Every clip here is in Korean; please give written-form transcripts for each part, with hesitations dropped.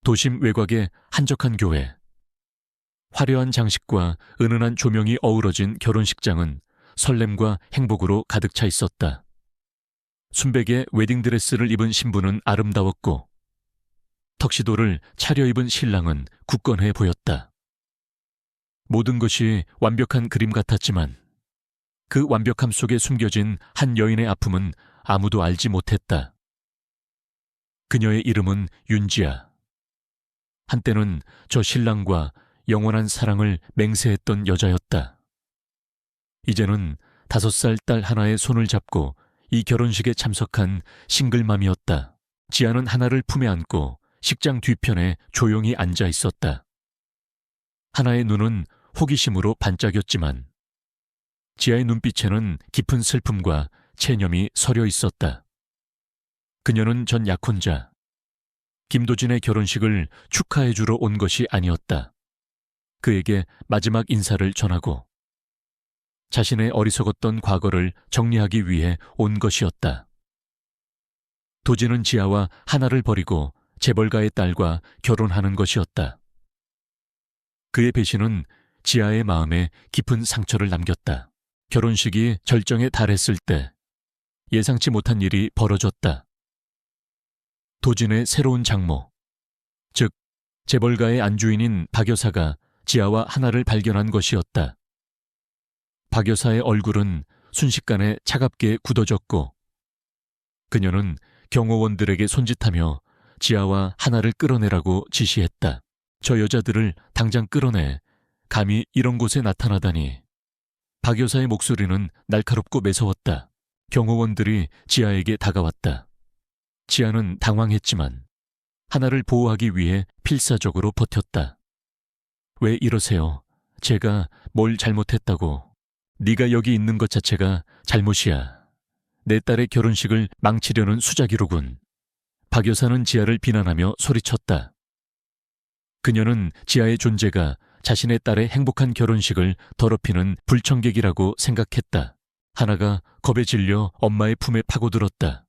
도심 외곽의 한적한 교회. 화려한 장식과 은은한 조명이 어우러진 결혼식장은 설렘과 행복으로 가득 차 있었다. 순백의 웨딩드레스를 입은 신부는 아름다웠고 턱시도를 차려입은 신랑은 굳건해 보였다. 모든 것이 완벽한 그림 같았지만 그 완벽함 속에 숨겨진 한 여인의 아픔은 아무도 알지 못했다. 그녀의 이름은 윤지아. 한때는 저 신랑과 영원한 사랑을 맹세했던 여자였다. 이제는 5살 딸 하나의 손을 잡고 이 결혼식에 참석한 싱글맘이었다. 지아는 하나를 품에 안고 식장 뒤편에 조용히 앉아 있었다. 하나의 눈은 호기심으로 반짝였지만 지아의 눈빛에는 깊은 슬픔과 체념이 서려 있었다. 그녀는 전 약혼자 김도진의 결혼식을 축하해주러 온 것이 아니었다. 그에게 마지막 인사를 전하고 자신의 어리석었던 과거를 정리하기 위해 온 것이었다. 도진은 지아와 하나를 버리고 재벌가의 딸과 결혼하는 것이었다. 그의 배신은 지아의 마음에 깊은 상처를 남겼다. 결혼식이 절정에 달했을 때 예상치 못한 일이 벌어졌다. 도진의 새로운 장모, 즉 재벌가의 안주인인 박 여사가 지아와 하나를 발견한 것이었다. 박 여사의 얼굴은 순식간에 차갑게 굳어졌고 그녀는 경호원들에게 손짓하며 지아와 하나를 끌어내라고 지시했다. 저 여자들을 당장 끌어내. 감히 이런 곳에 나타나다니. 박 여사의 목소리는 날카롭고 매서웠다. 경호원들이 지아에게 다가왔다. 지아는 당황했지만 하나를 보호하기 위해 필사적으로 버텼다. 왜 이러세요? 제가 뭘 잘못했다고. 네가 여기 있는 것 자체가 잘못이야. 내 딸의 결혼식을 망치려는 수작이로군. 박 여사는 지아를 비난하며 소리쳤다. 그녀는 지아의 존재가 자신의 딸의 행복한 결혼식을 더럽히는 불청객이라고 생각했다. 하나가 겁에 질려 엄마의 품에 파고들었다.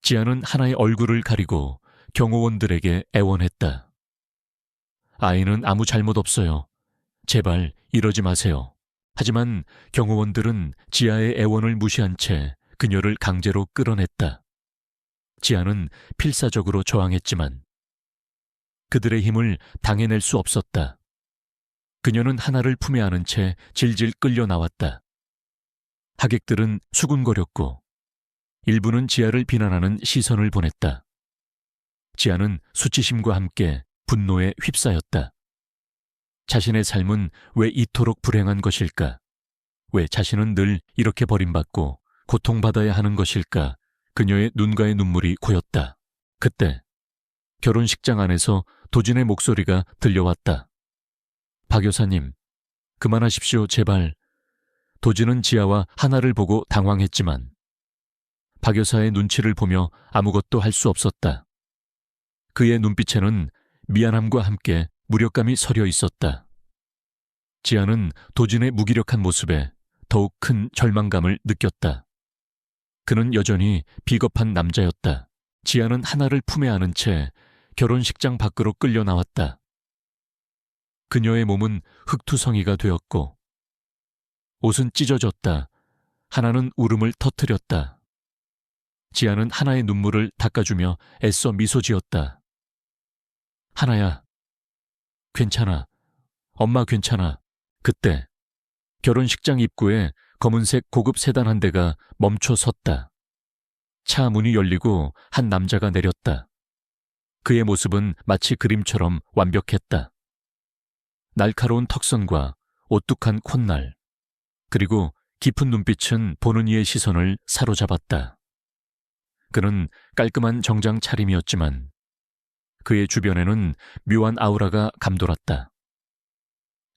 지아는 하나의 얼굴을 가리고 경호원들에게 애원했다. 아이는 아무 잘못 없어요. 제발 이러지 마세요. 하지만 경호원들은 지아의 애원을 무시한 채 그녀를 강제로 끌어냈다. 지아는 필사적으로 저항했지만 그들의 힘을 당해낼 수 없었다. 그녀는 하나를 품에 안은 채 질질 끌려 나왔다. 하객들은 수군거렸고 일부는 지아를 비난하는 시선을 보냈다. 지아는 수치심과 함께 분노에 휩싸였다. 자신의 삶은 왜 이토록 불행한 것일까? 왜 자신은 늘 이렇게 버림받고 고통받아야 하는 것일까? 그녀의 눈가에 눈물이 고였다. 그때 결혼식장 안에서 도진의 목소리가 들려왔다. 박 여사님, 그만하십시오, 제발. 도진은 지아와 하나를 보고 당황했지만 박 여사의 눈치를 보며 아무것도 할 수 없었다. 그의 눈빛에는 미안함과 함께 무력감이 서려 있었다. 지아는 도진의 무기력한 모습에 더욱 큰 절망감을 느꼈다. 그는 여전히 비겁한 남자였다. 지아는 하나를 품에 안은 채 결혼식장 밖으로 끌려 나왔다. 그녀의 몸은 흙투성이가 되었고 옷은 찢어졌다. 하나는 울음을 터뜨렸다. 지아는 하나의 눈물을 닦아주며 애써 미소 지었다. 하나야, 괜찮아. 엄마 괜찮아. 그때 결혼식장 입구에 검은색 고급 세단 한 대가 멈춰 섰다. 차 문이 열리고 한 남자가 내렸다. 그의 모습은 마치 그림처럼 완벽했다. 날카로운 턱선과 오뚝한 콧날, 그리고 깊은 눈빛은 보는 이의 시선을 사로잡았다. 그는 깔끔한 정장 차림이었지만 그의 주변에는 묘한 아우라가 감돌았다.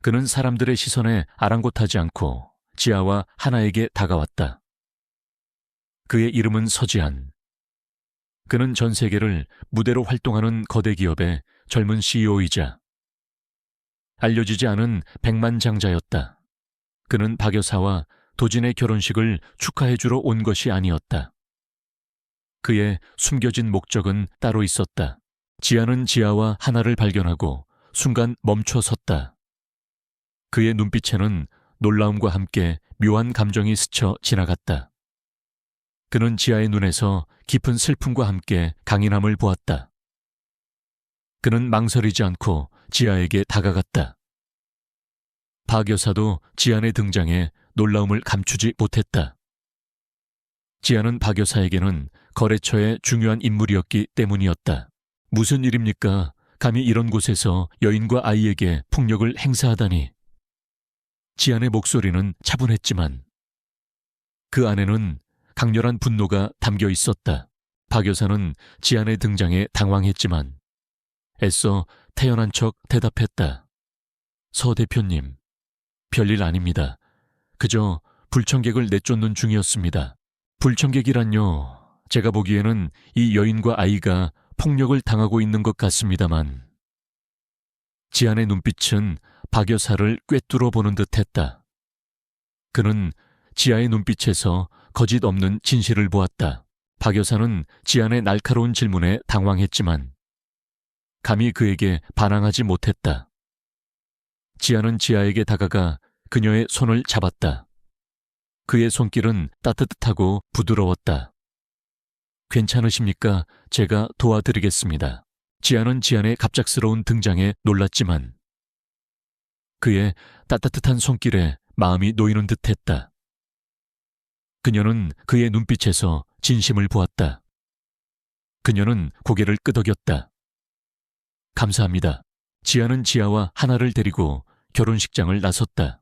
그는 사람들의 시선에 아랑곳하지 않고 지아와 하나에게 다가왔다. 그의 이름은 서지한. 그는 전 세계를 무대로 활동하는 거대 기업의 젊은 CEO이자 알려지지 않은 백만장자였다. 그는 박 여사와 도진의 결혼식을 축하해주러 온 것이 아니었다. 그의 숨겨진 목적은 따로 있었다. 지아는 지아와 하나를 발견하고 순간 멈춰 섰다. 그의 눈빛에는 놀라움과 함께 묘한 감정이 스쳐 지나갔다. 그는 지아의 눈에서 깊은 슬픔과 함께 강인함을 보았다. 그는 망설이지 않고 지아에게 다가갔다. 박 여사도 지안의 등장에 놀라움을 감추지 못했다. 지안은 박 여사에게는 거래처의 중요한 인물이었기 때문이었다. 무슨 일입니까? 감히 이런 곳에서 여인과 아이에게 폭력을 행사하다니. 지안의 목소리는 차분했지만 그 안에는 강렬한 분노가 담겨 있었다. 박 여사는 지안의 등장에 당황했지만 애써 태연한 척 대답했다. 서 대표님, 별일 아닙니다. 그저 불청객을 내쫓는 중이었습니다. 불청객이란요. 제가 보기에는 이 여인과 아이가 폭력을 당하고 있는 것 같습니다만. 지안의 눈빛은 박 여사를 꿰뚫어 보는 듯했다. 그는 지아의 눈빛에서 거짓 없는 진실을 보았다. 박 여사는 지안의 날카로운 질문에 당황했지만 감히 그에게 반항하지 못했다. 지아는 지아에게 다가가 그녀의 손을 잡았다. 그의 손길은 따뜻하고 부드러웠다. 괜찮으십니까? 제가 도와드리겠습니다. 지아는 지안의 갑작스러운 등장에 놀랐지만 그의 따뜻한 손길에 마음이 놓이는 듯했다. 그녀는 그의 눈빛에서 진심을 보았다. 그녀는 고개를 끄덕였다. 감사합니다. 지아는 지아와 하나를 데리고 결혼식장을 나섰다.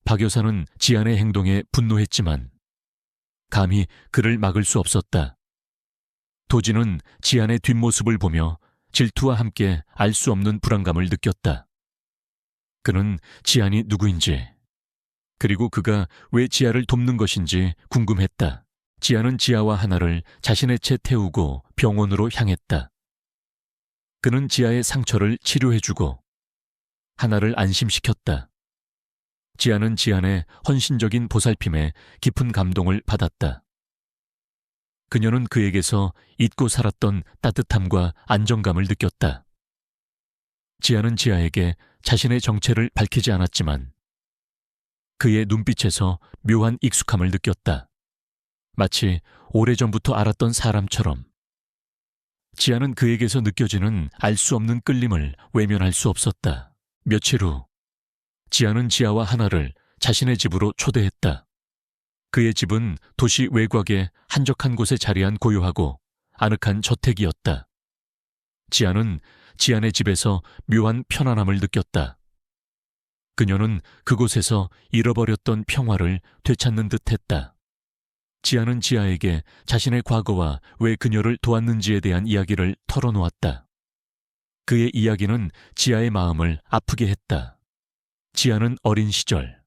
박 여사는 지안의 행동에 분노했지만 감히 그를 막을 수 없었다. 도지는 지안의 뒷모습을 보며 질투와 함께 알 수 없는 불안감을 느꼈다. 그는 지안이 누구인지, 그리고 그가 왜 지아를 돕는 것인지 궁금했다. 지아는 지아와 하나를 자신의 채 태우고 병원으로 향했다. 그는 지아의 상처를 치료해주고 하나를 안심시켰다. 지아는 지안의 헌신적인 보살핌에 깊은 감동을 받았다. 그녀는 그에게서 잊고 살았던 따뜻함과 안정감을 느꼈다. 지아는 지아에게 자신의 정체를 밝히지 않았지만 그의 눈빛에서 묘한 익숙함을 느꼈다. 마치 오래전부터 알았던 사람처럼. 지아는 그에게서 느껴지는 알 수 없는 끌림을 외면할 수 없었다. 며칠 후 지아는 지아와 하나를 자신의 집으로 초대했다. 그의 집은 도시 외곽의 한적한 곳에 자리한 고요하고 아늑한 저택이었다. 지아는 지안의 집에서 묘한 편안함을 느꼈다. 그녀는 그곳에서 잃어버렸던 평화를 되찾는 듯했다. 지아는 지아에게 자신의 과거와 왜 그녀를 도왔는지에 대한 이야기를 털어놓았다. 그의 이야기는 지아의 마음을 아프게 했다. 지아는 어린 시절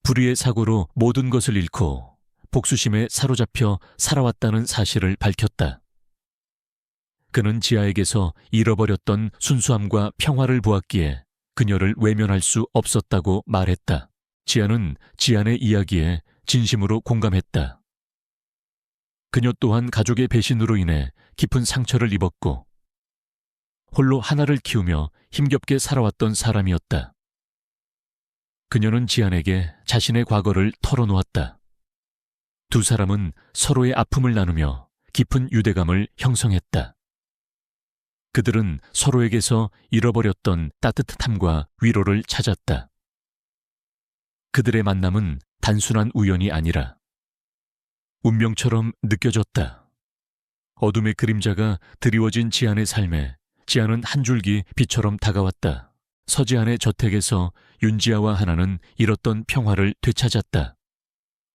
불의의 사고로 모든 것을 잃고 복수심에 사로잡혀 살아왔다는 사실을 밝혔다. 그는 지아에게서 잃어버렸던 순수함과 평화를 보았기에 그녀를 외면할 수 없었다고 말했다. 지아는 지안의 이야기에 진심으로 공감했다. 그녀 또한 가족의 배신으로 인해 깊은 상처를 입었고 홀로 하나를 키우며 힘겹게 살아왔던 사람이었다. 그녀는 지안에게 자신의 과거를 털어놓았다. 두 사람은 서로의 아픔을 나누며 깊은 유대감을 형성했다. 그들은 서로에게서 잃어버렸던 따뜻함과 위로를 찾았다. 그들의 만남은 단순한 우연이 아니라 운명처럼 느껴졌다. 어둠의 그림자가 드리워진 지안의 삶에 지안은 한 줄기 빛처럼 다가왔다. 서지안의 저택에서 윤지아와 하나는 잃었던 평화를 되찾았다.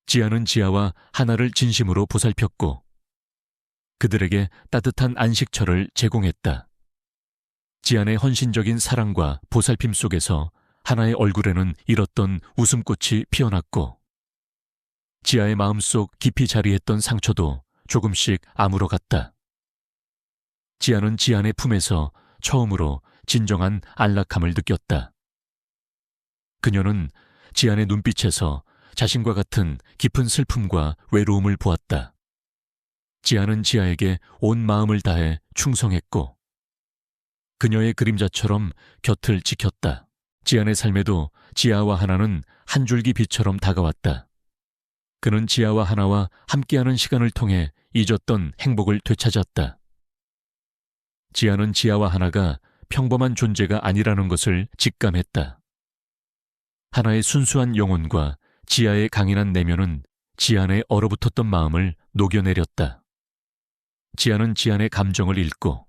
지안은 지아와 하나를 진심으로 보살폈고 그들에게 따뜻한 안식처를 제공했다. 지안의 헌신적인 사랑과 보살핌 속에서 하나의 얼굴에는 잃었던 웃음꽃이 피어났고 지아의 마음속 깊이 자리했던 상처도 조금씩 아물어갔다. 지아는 지안의 품에서 처음으로 진정한 안락함을 느꼈다. 그녀는 지안의 눈빛에서 자신과 같은 깊은 슬픔과 외로움을 보았다. 지안은 지아에게 온 마음을 다해 충성했고 그녀의 그림자처럼 곁을 지켰다. 지안의 삶에도 지아와 하나는 한 줄기 빛처럼 다가왔다. 그는 지아와 하나와 함께하는 시간을 통해 잊었던 행복을 되찾았다. 지아는 지아와 하나가 평범한 존재가 아니라는 것을 직감했다. 하나의 순수한 영혼과 지아의 강인한 내면은 지안의 얼어붙었던 마음을 녹여내렸다. 지안은 지안의 감정을 읽고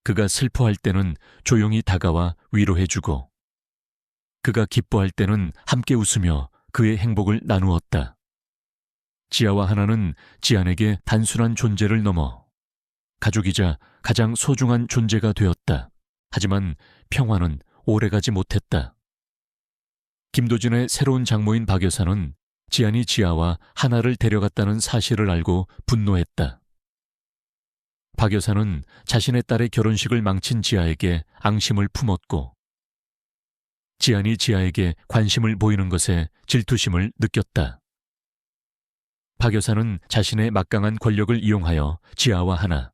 그가 슬퍼할 때는 조용히 다가와 위로해주고 그가 기뻐할 때는 함께 웃으며 그의 행복을 나누었다. 지아와 하나는 지안에게 단순한 존재를 넘어 가족이자 가장 소중한 존재가 되었다. 하지만 평화는 오래가지 못했다. 김도진의 새로운 장모인 박 여사는 지안이 지아와 하나를 데려갔다는 사실을 알고 분노했다. 박 여사는 자신의 딸의 결혼식을 망친 지아에게 앙심을 품었고 지안이 지아에게 관심을 보이는 것에 질투심을 느꼈다. 박 여사는 자신의 막강한 권력을 이용하여 지아와 하나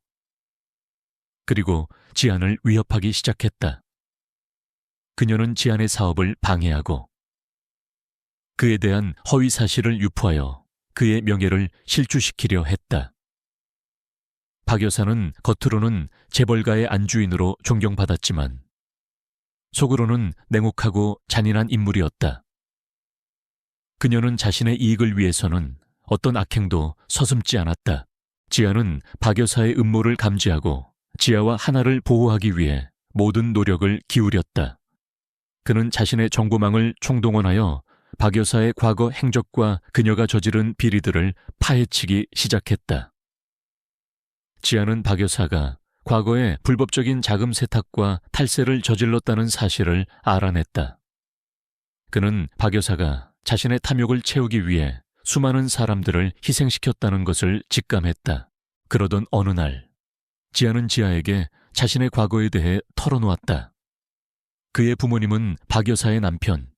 그리고 지안을 위협하기 시작했다. 그녀는 지안의 사업을 방해하고 그에 대한 허위 사실을 유포하여 그의 명예를 실추시키려 했다. 박 여사는 겉으로는 재벌가의 안주인으로 존경받았지만 속으로는 냉혹하고 잔인한 인물이었다. 그녀는 자신의 이익을 위해서는 어떤 악행도 서슴지 않았다. 지아는 박 여사의 음모를 감지하고 지아와 하나를 보호하기 위해 모든 노력을 기울였다. 그는 자신의 정보망을 총동원하여 박 여사의 과거 행적과 그녀가 저지른 비리들을 파헤치기 시작했다. 지아는 박 여사가 과거에 불법적인 자금 세탁과 탈세를 저질렀다는 사실을 알아냈다. 그는 박 여사가 자신의 탐욕을 채우기 위해 수많은 사람들을 희생시켰다는 것을 직감했다. 그러던 어느 날, 지아는 지아에게 자신의 과거에 대해 털어놓았다. 그의 부모님은 박 여사의 남편,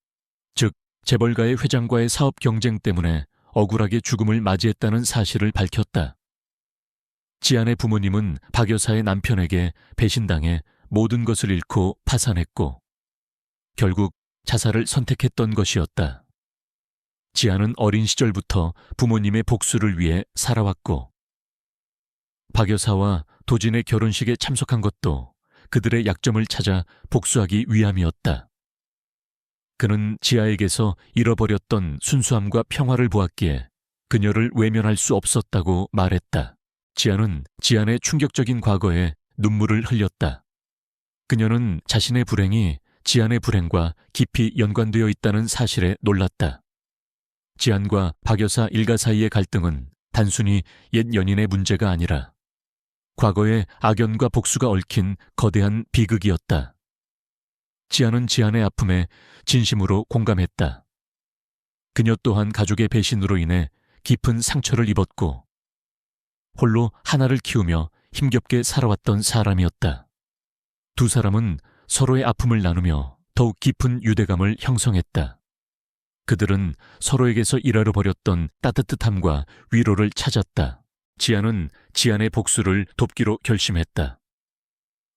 즉 재벌가의 회장과의 사업 경쟁 때문에 억울하게 죽음을 맞이했다는 사실을 밝혔다. 지안의 부모님은 박 여사의 남편에게 배신당해 모든 것을 잃고 파산했고 결국 자살을 선택했던 것이었다. 지안은 어린 시절부터 부모님의 복수를 위해 살아왔고 박 여사와 도진의 결혼식에 참석한 것도 그들의 약점을 찾아 복수하기 위함이었다. 그는 지아에게서 잃어버렸던 순수함과 평화를 보았기에 그녀를 외면할 수 없었다고 말했다. 지아는 지안의 충격적인 과거에 눈물을 흘렸다. 그녀는 자신의 불행이 지안의 불행과 깊이 연관되어 있다는 사실에 놀랐다. 지안과 박 여사 일가 사이의 갈등은 단순히 옛 연인의 문제가 아니라 과거의 악연과 복수가 얽힌 거대한 비극이었다. 지안은 지안의 아픔에 진심으로 공감했다. 그녀 또한 가족의 배신으로 인해 깊은 상처를 입었고 홀로 하나를 키우며 힘겹게 살아왔던 사람이었다. 두 사람은 서로의 아픔을 나누며 더욱 깊은 유대감을 형성했다. 그들은 서로에게서 잃어버렸던 따뜻함과 위로를 찾았다. 지안은 지안의 복수를 돕기로 결심했다.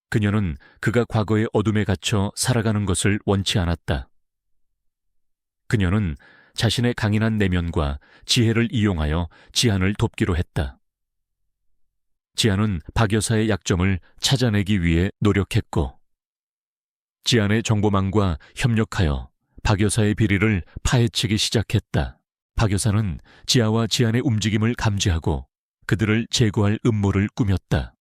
그녀는 그가 과거의 어둠에 갇혀 살아가는 것을 원치 않았다. 그녀는 자신의 강인한 내면과 지혜를 이용하여 지안을 돕기로 했다. 지안은 박 여사의 약점을 찾아내기 위해 노력했고 지안의 정보망과 협력하여 박 여사의 비리를 파헤치기 시작했다. 박 여사는 지아와 지안의 움직임을 감지하고 그들을 제거할 음모를 꾸몄다.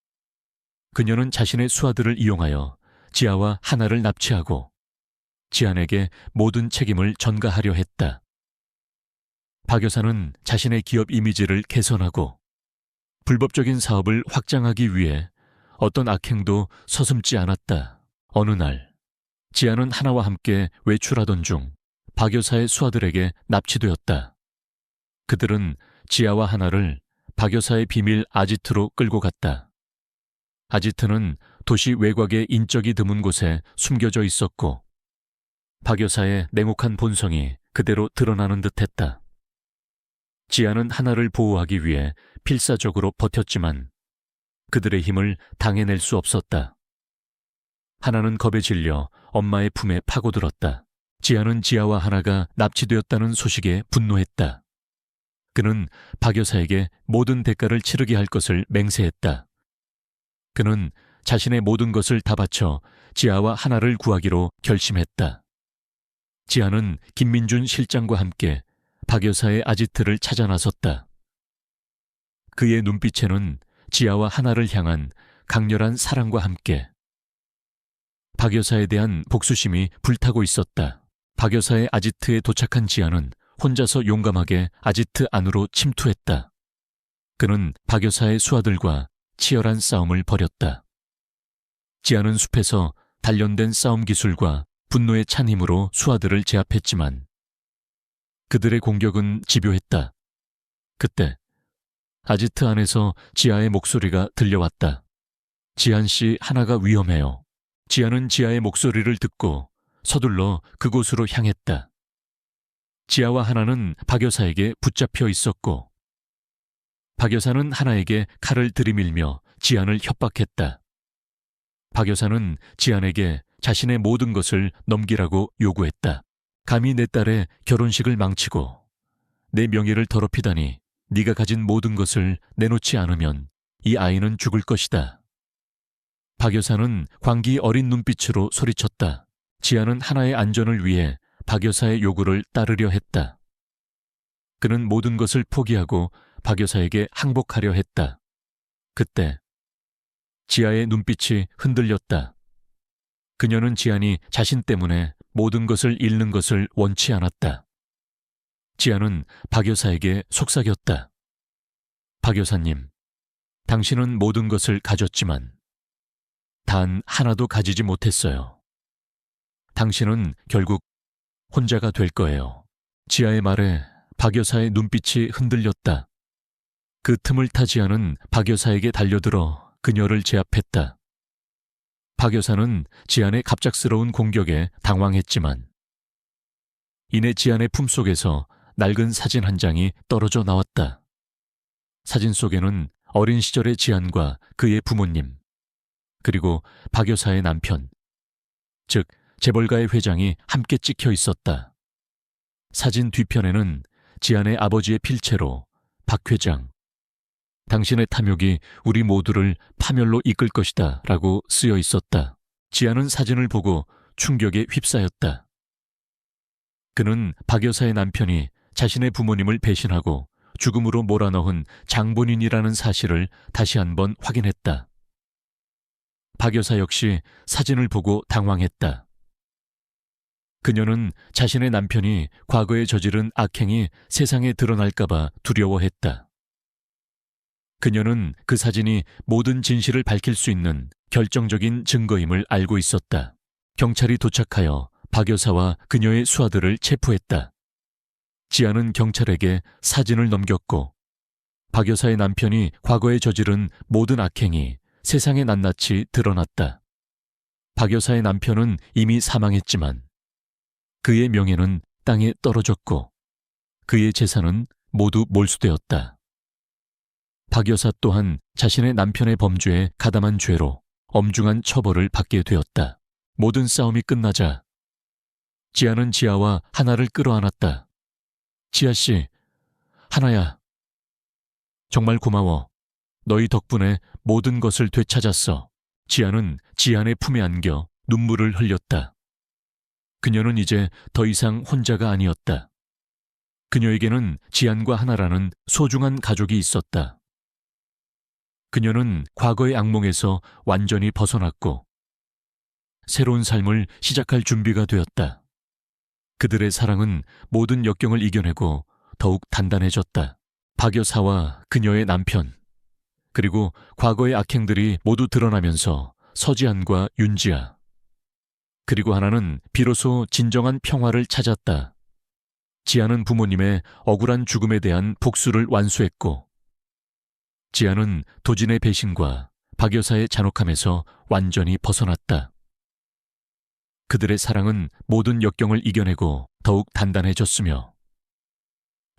그녀는 자신의 수하들을 이용하여 지아와 하나를 납치하고 지안에게 모든 책임을 전가하려 했다. 박 여사는 자신의 기업 이미지를 개선하고 불법적인 사업을 확장하기 위해 어떤 악행도 서슴지 않았다. 어느 날 지안은 하나와 함께 외출하던 중 박 여사의 수하들에게 납치되었다. 그들은 지아와 하나를 박 여사의 비밀 아지트로 끌고 갔다. 아지트는 도시 외곽의 인적이 드문 곳에 숨겨져 있었고 박 여사의 냉혹한 본성이 그대로 드러나는 듯했다. 지아는 하나를 보호하기 위해 필사적으로 버텼지만 그들의 힘을 당해낼 수 없었다. 하나는 겁에 질려 엄마의 품에 파고들었다. 지아는 지아와 하나가 납치되었다는 소식에 분노했다. 그는 박 여사에게 모든 대가를 치르게 할 것을 맹세했다. 그는 자신의 모든 것을 다 바쳐 지아와 하나를 구하기로 결심했다. 지아는 김민준 실장과 함께 박 여사의 아지트를 찾아 나섰다. 그의 눈빛에는 지아와 하나를 향한 강렬한 사랑과 함께 박 여사에 대한 복수심이 불타고 있었다. 박 여사의 아지트에 도착한 지아는 혼자서 용감하게 아지트 안으로 침투했다. 그는 박 여사의 수하들과 치열한 싸움을 벌였다. 지아는 숲에서 단련된 싸움 기술과 분노에 찬 힘으로 수하들을 제압했지만 그들의 공격은 집요했다. 그때 아지트 안에서 지아의 목소리가 들려왔다. 지한 씨, 하나가 위험해요. 지아는 지아의 목소리를 듣고 서둘러 그곳으로 향했다. 지아와 하나는 박 여사에게 붙잡혀 있었고 박 여사는 하나에게 칼을 들이밀며 지안을 협박했다. 박 여사는 지안에게 자신의 모든 것을 넘기라고 요구했다. 감히 내 딸의 결혼식을 망치고 내 명예를 더럽히다니 네가 가진 모든 것을 내놓지 않으면 이 아이는 죽을 것이다. 박 여사는 광기 어린 눈빛으로 소리쳤다. 지아는 하나의 안전을 위해 박 여사의 요구를 따르려 했다. 그는 모든 것을 포기하고 박 여사에게 항복하려 했다. 그때 지아의 눈빛이 흔들렸다. 그녀는 지안이 자신 때문에 모든 것을 잃는 것을 원치 않았다. 지아는 박 여사에게 속삭였다. 박 여사님, 당신은 모든 것을 가졌지만 단 하나도 가지지 못했어요. 당신은 결국 혼자가 될 거예요. 지아의 말에 박 여사의 눈빛이 흔들렸다. 그 틈을 타 지아는 박 여사에게 달려들어 그녀를 제압했다. 박 여사는 지안의 갑작스러운 공격에 당황했지만 이내 지안의 품속에서 낡은 사진 한 장이 떨어져 나왔다. 사진 속에는 어린 시절의 지안과 그의 부모님, 그리고 박 여사의 남편, 즉 재벌가의 회장이 함께 찍혀 있었다. 사진 뒤편에는 지안의 아버지의 필체로 박 회장, 당신의 탐욕이 우리 모두를 파멸로 이끌 것이다 라고 쓰여 있었다. 지안은 사진을 보고 충격에 휩싸였다. 그는 박 여사의 남편이 자신의 부모님을 배신하고 죽음으로 몰아넣은 장본인이라는 사실을 다시 한번 확인했다. 박 여사 역시 사진을 보고 당황했다. 그녀는 자신의 남편이 과거에 저지른 악행이 세상에 드러날까봐 두려워했다. 그녀는 그 사진이 모든 진실을 밝힐 수 있는 결정적인 증거임을 알고 있었다. 경찰이 도착하여 박 여사와 그녀의 수하들을 체포했다. 지아는 경찰에게 사진을 넘겼고 박 여사의 남편이 과거에 저지른 모든 악행이 세상에 낱낱이 드러났다. 박 여사의 남편은 이미 사망했지만 그의 명예는 땅에 떨어졌고 그의 재산은 모두 몰수되었다. 박 여사 또한 자신의 남편의 범죄에 가담한 죄로 엄중한 처벌을 받게 되었다. 모든 싸움이 끝나자 지아는 지아와 하나를 끌어안았다. 지아씨, 하나야. 정말 고마워. 너희 덕분에 모든 것을 되찾았어. 지아는 지안의 품에 안겨 눈물을 흘렸다. 그녀는 이제 더 이상 혼자가 아니었다. 그녀에게는 지안과 하나라는 소중한 가족이 있었다. 그녀는 과거의 악몽에서 완전히 벗어났고 새로운 삶을 시작할 준비가 되었다. 그들의 사랑은 모든 역경을 이겨내고 더욱 단단해졌다. 박 여사와 그녀의 남편, 그리고 과거의 악행들이 모두 드러나면서 서지안과 윤지아, 그리고 하나는 비로소 진정한 평화를 찾았다. 지아는 부모님의 억울한 죽음에 대한 복수를 완수했고 지아는 도진의 배신과 박 여사의 잔혹함에서 완전히 벗어났다. 그들의 사랑은 모든 역경을 이겨내고 더욱 단단해졌으며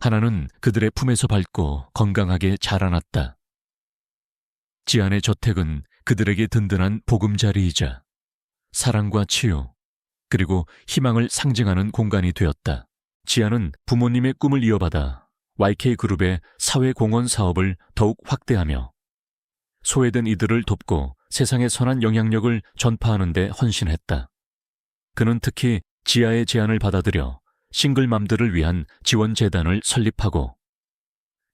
하나는 그들의 품에서 밝고 건강하게 자라났다. 지안의 저택은 그들에게 든든한 보금자리이자 사랑과 치유, 그리고 희망을 상징하는 공간이 되었다. 지아는 부모님의 꿈을 이어받아 YK그룹의 사회공헌 사업을 더욱 확대하며 소외된 이들을 돕고 세상에 선한 영향력을 전파하는 데 헌신했다. 그는 특히 지아의 제안을 받아들여 싱글맘들을 위한 지원재단을 설립하고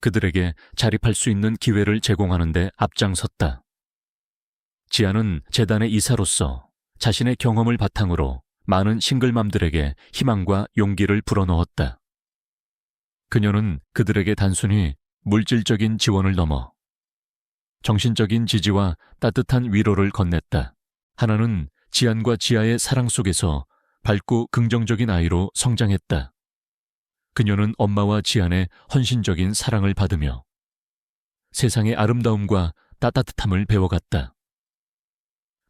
그들에게 자립할 수 있는 기회를 제공하는 데 앞장섰다. 지아는 재단의 이사로서 자신의 경험을 바탕으로 많은 싱글맘들에게 희망과 용기를 불어넣었다. 그녀는 그들에게 단순히 물질적인 지원을 넘어 정신적인 지지와 따뜻한 위로를 건넸다. 하나는 지안과 지아의 사랑 속에서 밝고 긍정적인 아이로 성장했다. 그녀는 엄마와 지안의 헌신적인 사랑을 받으며 세상의 아름다움과 따뜻함을 배워갔다.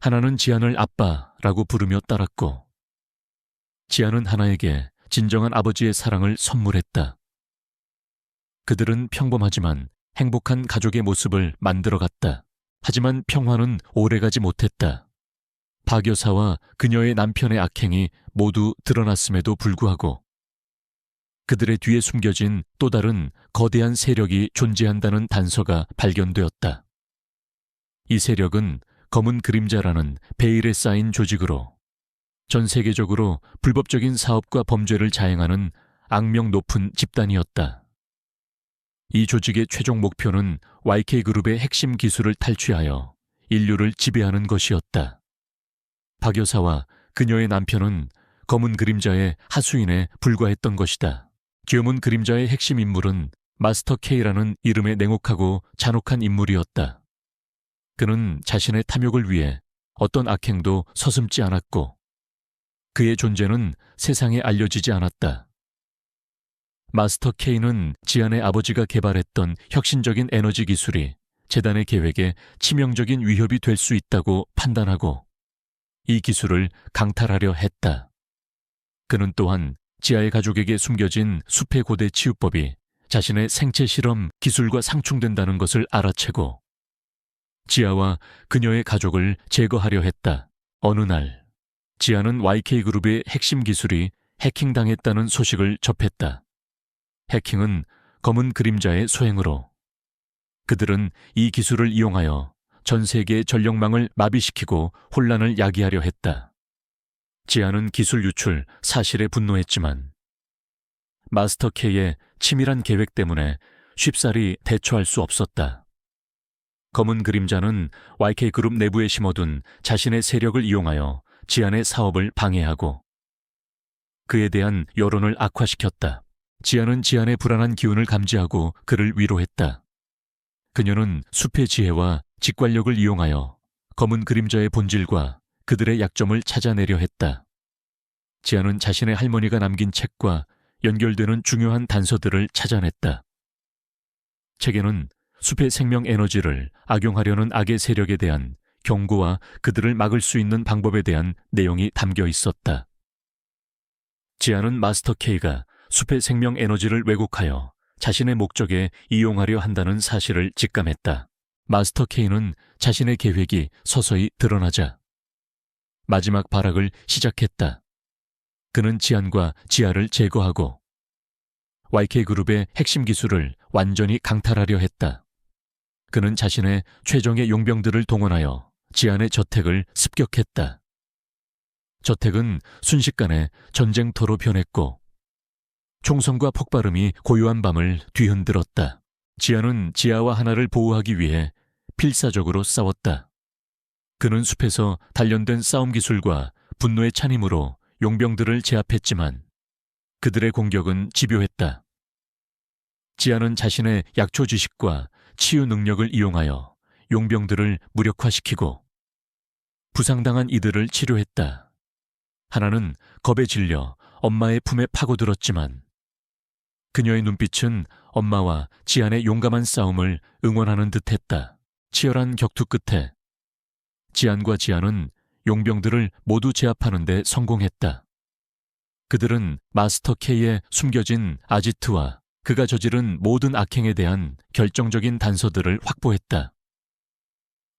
하나는 지안을 아빠라고 부르며 따랐고 지안은 하나에게 진정한 아버지의 사랑을 선물했다. 그들은 평범하지만 행복한 가족의 모습을 만들어갔다. 하지만 평화는 오래가지 못했다. 박 여사와 그녀의 남편의 악행이 모두 드러났음에도 불구하고 그들의 뒤에 숨겨진 또 다른 거대한 세력이 존재한다는 단서가 발견되었다. 이 세력은 검은 그림자라는 베일에 쌓인 조직으로 전 세계적으로 불법적인 사업과 범죄를 자행하는 악명 높은 집단이었다. 이 조직의 최종 목표는 YK그룹의 핵심 기술을 탈취하여 인류를 지배하는 것이었다. 박 여사와 그녀의 남편은 검은 그림자의 하수인에 불과했던 것이다. 귀여운 그림자의 핵심 인물은 마스터 K라는 이름의 냉혹하고 잔혹한 인물이었다. 그는 자신의 탐욕을 위해 어떤 악행도 서슴지 않았고 그의 존재는 세상에 알려지지 않았다. 마스터 K는 지안의 아버지가 개발했던 혁신적인 에너지 기술이 재단의 계획에 치명적인 위협이 될 수 있다고 판단하고 이 기술을 강탈하려 했다. 그는 또한 지아의 가족에게 숨겨진 숲의 고대 치유법이 자신의 생체 실험 기술과 상충된다는 것을 알아채고 지아와 그녀의 가족을 제거하려 했다. 어느 날 지아는 YK그룹의 핵심 기술이 해킹당했다는 소식을 접했다. 해킹은 검은 그림자의 소행으로 그들은 이 기술을 이용하여 전 세계의 전력망을 마비시키고 혼란을 야기하려 했다. 지아는 기술 유출 사실에 분노했지만 마스터 K의 치밀한 계획 때문에 쉽사리 대처할 수 없었다. 검은 그림자는 YK그룹 내부에 심어둔 자신의 세력을 이용하여 지안의 사업을 방해하고 그에 대한 여론을 악화시켰다. 지안은 지안의 불안한 기운을 감지하고 그를 위로했다. 그녀는 숲의 지혜와 직관력을 이용하여 검은 그림자의 본질과 그들의 약점을 찾아내려 했다. 지안은 자신의 할머니가 남긴 책과 연결되는 중요한 단서들을 찾아냈다. 책에는 숲의 생명 에너지를 악용하려는 악의 세력에 대한 경고와 그들을 막을 수 있는 방법에 대한 내용이 담겨 있었다. 지안은 마스터 K가 숲의 생명 에너지를 왜곡하여 자신의 목적에 이용하려 한다는 사실을 직감했다. 마스터 K는 자신의 계획이 서서히 드러나자 마지막 발악을 시작했다. 그는 지안과 지아를 제거하고 YK그룹의 핵심 기술을 완전히 강탈하려 했다. 그는 자신의 최정예 용병들을 동원하여 지안의 저택을 습격했다. 저택은 순식간에 전쟁터로 변했고 총성과 폭발음이 고요한 밤을 뒤흔들었다. 지안은 지아와 하나를 보호하기 위해 필사적으로 싸웠다. 그는 숲에서 단련된 싸움 기술과 분노의 찬 힘으로 용병들을 제압했지만 그들의 공격은 집요했다. 지아는 자신의 약초 지식과 치유 능력을 이용하여 용병들을 무력화시키고 부상당한 이들을 치료했다. 하나는 겁에 질려 엄마의 품에 파고들었지만 그녀의 눈빛은 엄마와 지안의 용감한 싸움을 응원하는 듯했다. 치열한 격투 끝에 지안과 지아는 용병들을 모두 제압하는 데 성공했다. 그들은 마스터 K의 숨겨진 아지트와 그가 저지른 모든 악행에 대한 결정적인 단서들을 확보했다.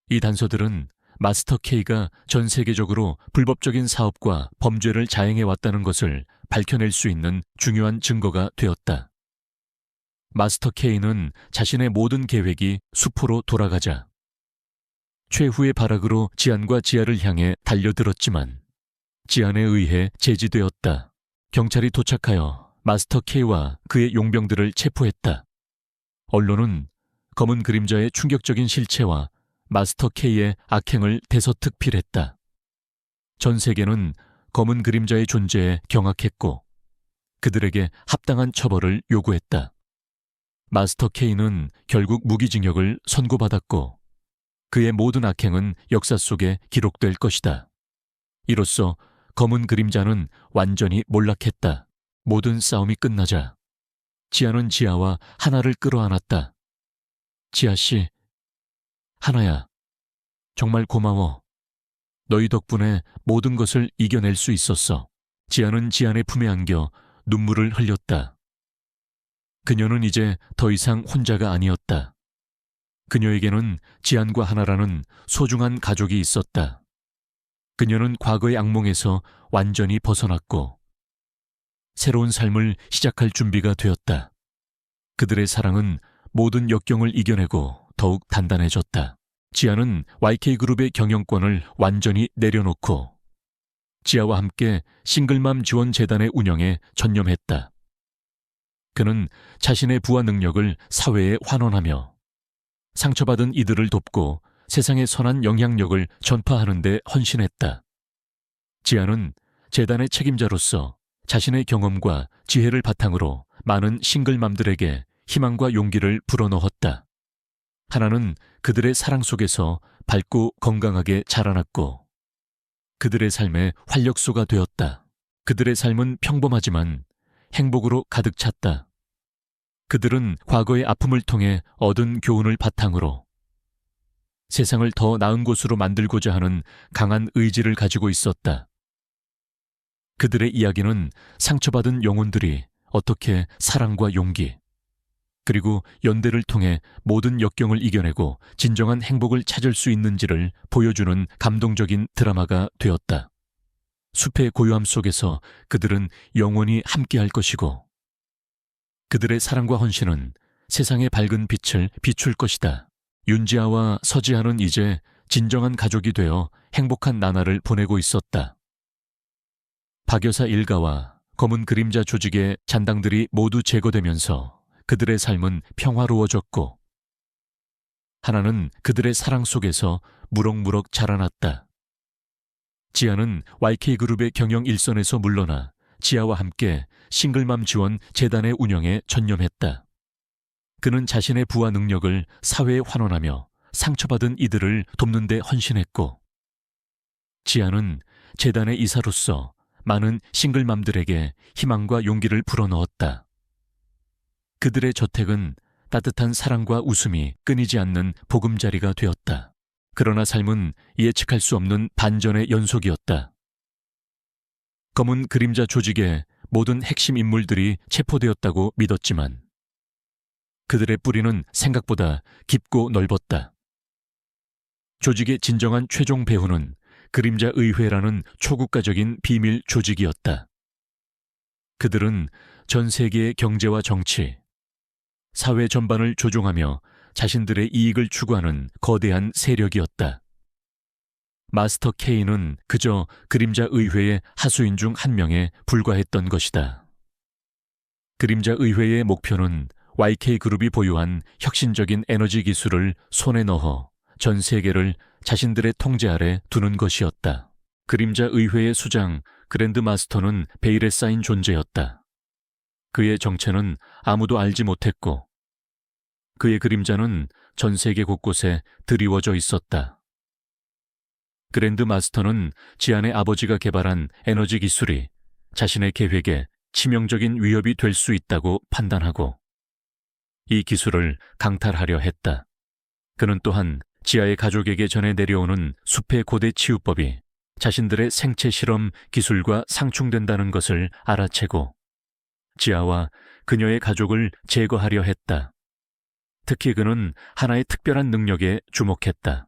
이 단서들은 마스터 K가 전 세계적으로 불법적인 사업과 범죄를 자행해 왔다는 것을 밝혀낼 수 있는 중요한 증거가 되었다. 마스터 K는 자신의 모든 계획이 수포로 돌아가자 최후의 발악으로 지안과 지아를 향해 달려들었지만 지안에 의해 제지되었다. 경찰이 도착하여 마스터 K와 그의 용병들을 체포했다. 언론은 검은 그림자의 충격적인 실체와 마스터 K의 악행을 대서특필했다. 전 세계는 검은 그림자의 존재에 경악했고 그들에게 합당한 처벌을 요구했다. 마스터 K는 결국 무기징역을 선고받았고 그의 모든 악행은 역사 속에 기록될 것이다. 이로써 검은 그림자는 완전히 몰락했다. 모든 싸움이 끝나자 지아는 지아와 하나를 끌어안았다. 지아씨, 하나야, 정말 고마워. 너희 덕분에 모든 것을 이겨낼 수 있었어. 지아는 지안의 품에 안겨 눈물을 흘렸다. 그녀는 이제 더 이상 혼자가 아니었다. 그녀에게는 지안과 하나라는 소중한 가족이 있었다. 그녀는 과거의 악몽에서 완전히 벗어났고 새로운 삶을 시작할 준비가 되었다. 그들의 사랑은 모든 역경을 이겨내고 더욱 단단해졌다. 지아는 YK그룹의 경영권을 완전히 내려놓고 지아와 함께 싱글맘 지원 재단의 운영에 전념했다. 그는 자신의 부와 능력을 사회에 환원하며 상처받은 이들을 돕고 세상에 선한 영향력을 전파하는 데 헌신했다. 지아는 재단의 책임자로서 자신의 경험과 지혜를 바탕으로 많은 싱글맘들에게 희망과 용기를 불어넣었다. 하나는 그들의 사랑 속에서 밝고 건강하게 자라났고 그들의 삶의 활력소가 되었다. 그들의 삶은 평범하지만 행복으로 가득 찼다. 그들은 과거의 아픔을 통해 얻은 교훈을 바탕으로 세상을 더 나은 곳으로 만들고자 하는 강한 의지를 가지고 있었다. 그들의 이야기는 상처받은 영혼들이 어떻게 사랑과 용기, 그리고 연대를 통해 모든 역경을 이겨내고 진정한 행복을 찾을 수 있는지를 보여주는 감동적인 드라마가 되었다. 숲의 고요함 속에서 그들은 영원히 함께할 것이고 그들의 사랑과 헌신은 세상의 밝은 빛을 비출 것이다. 윤지아와 서지아는 이제 진정한 가족이 되어 행복한 나날을 보내고 있었다. 박여사 일가와 검은 그림자 조직의 잔당들이 모두 제거되면서 그들의 삶은 평화로워졌고 하나는 그들의 사랑 속에서 무럭무럭 자라났다. 지아는 YK그룹의 경영 일선에서 물러나 지아와 함께 싱글맘 지원 재단의 운영에 전념했다. 그는 자신의 부와 능력을 사회에 환원하며 상처받은 이들을 돕는 데 헌신했고 지아는 재단의 이사로서 많은 싱글맘들에게 희망과 용기를 불어넣었다. 그들의 저택은 따뜻한 사랑과 웃음이 끊이지 않는 보금자리가 되었다. 그러나 삶은 예측할 수 없는 반전의 연속이었다. 검은 그림자 조직의 모든 핵심 인물들이 체포되었다고 믿었지만 그들의 뿌리는 생각보다 깊고 넓었다. 조직의 진정한 최종 배후는 그림자 의회라는 초국가적인 비밀 조직이었다. 그들은 전 세계의 경제와 정치, 사회 전반을 조종하며 자신들의 이익을 추구하는 거대한 세력이었다. 마스터 K는 그저 그림자 의회의 하수인 중 한 명에 불과했던 것이다. 그림자 의회의 목표는 YK그룹이 보유한 혁신적인 에너지 기술을 손에 넣어 전 세계를 자신들의 통제 아래 두는 것이었다. 그림자 의회의 수장 그랜드 마스터는 베일에 쌓인 존재였다. 그의 정체는 아무도 알지 못했고 그의 그림자는 전 세계 곳곳에 드리워져 있었다. 그랜드 마스터는 지안의 아버지가 개발한 에너지 기술이 자신의 계획에 치명적인 위협이 될 수 있다고 판단하고 이 기술을 강탈하려 했다. 그는 또한 지아의 가족에게 전해 내려오는 숲의 고대 치유법이 자신들의 생체 실험 기술과 상충된다는 것을 알아채고 지아와 그녀의 가족을 제거하려 했다. 특히 그는 하나의 특별한 능력에 주목했다.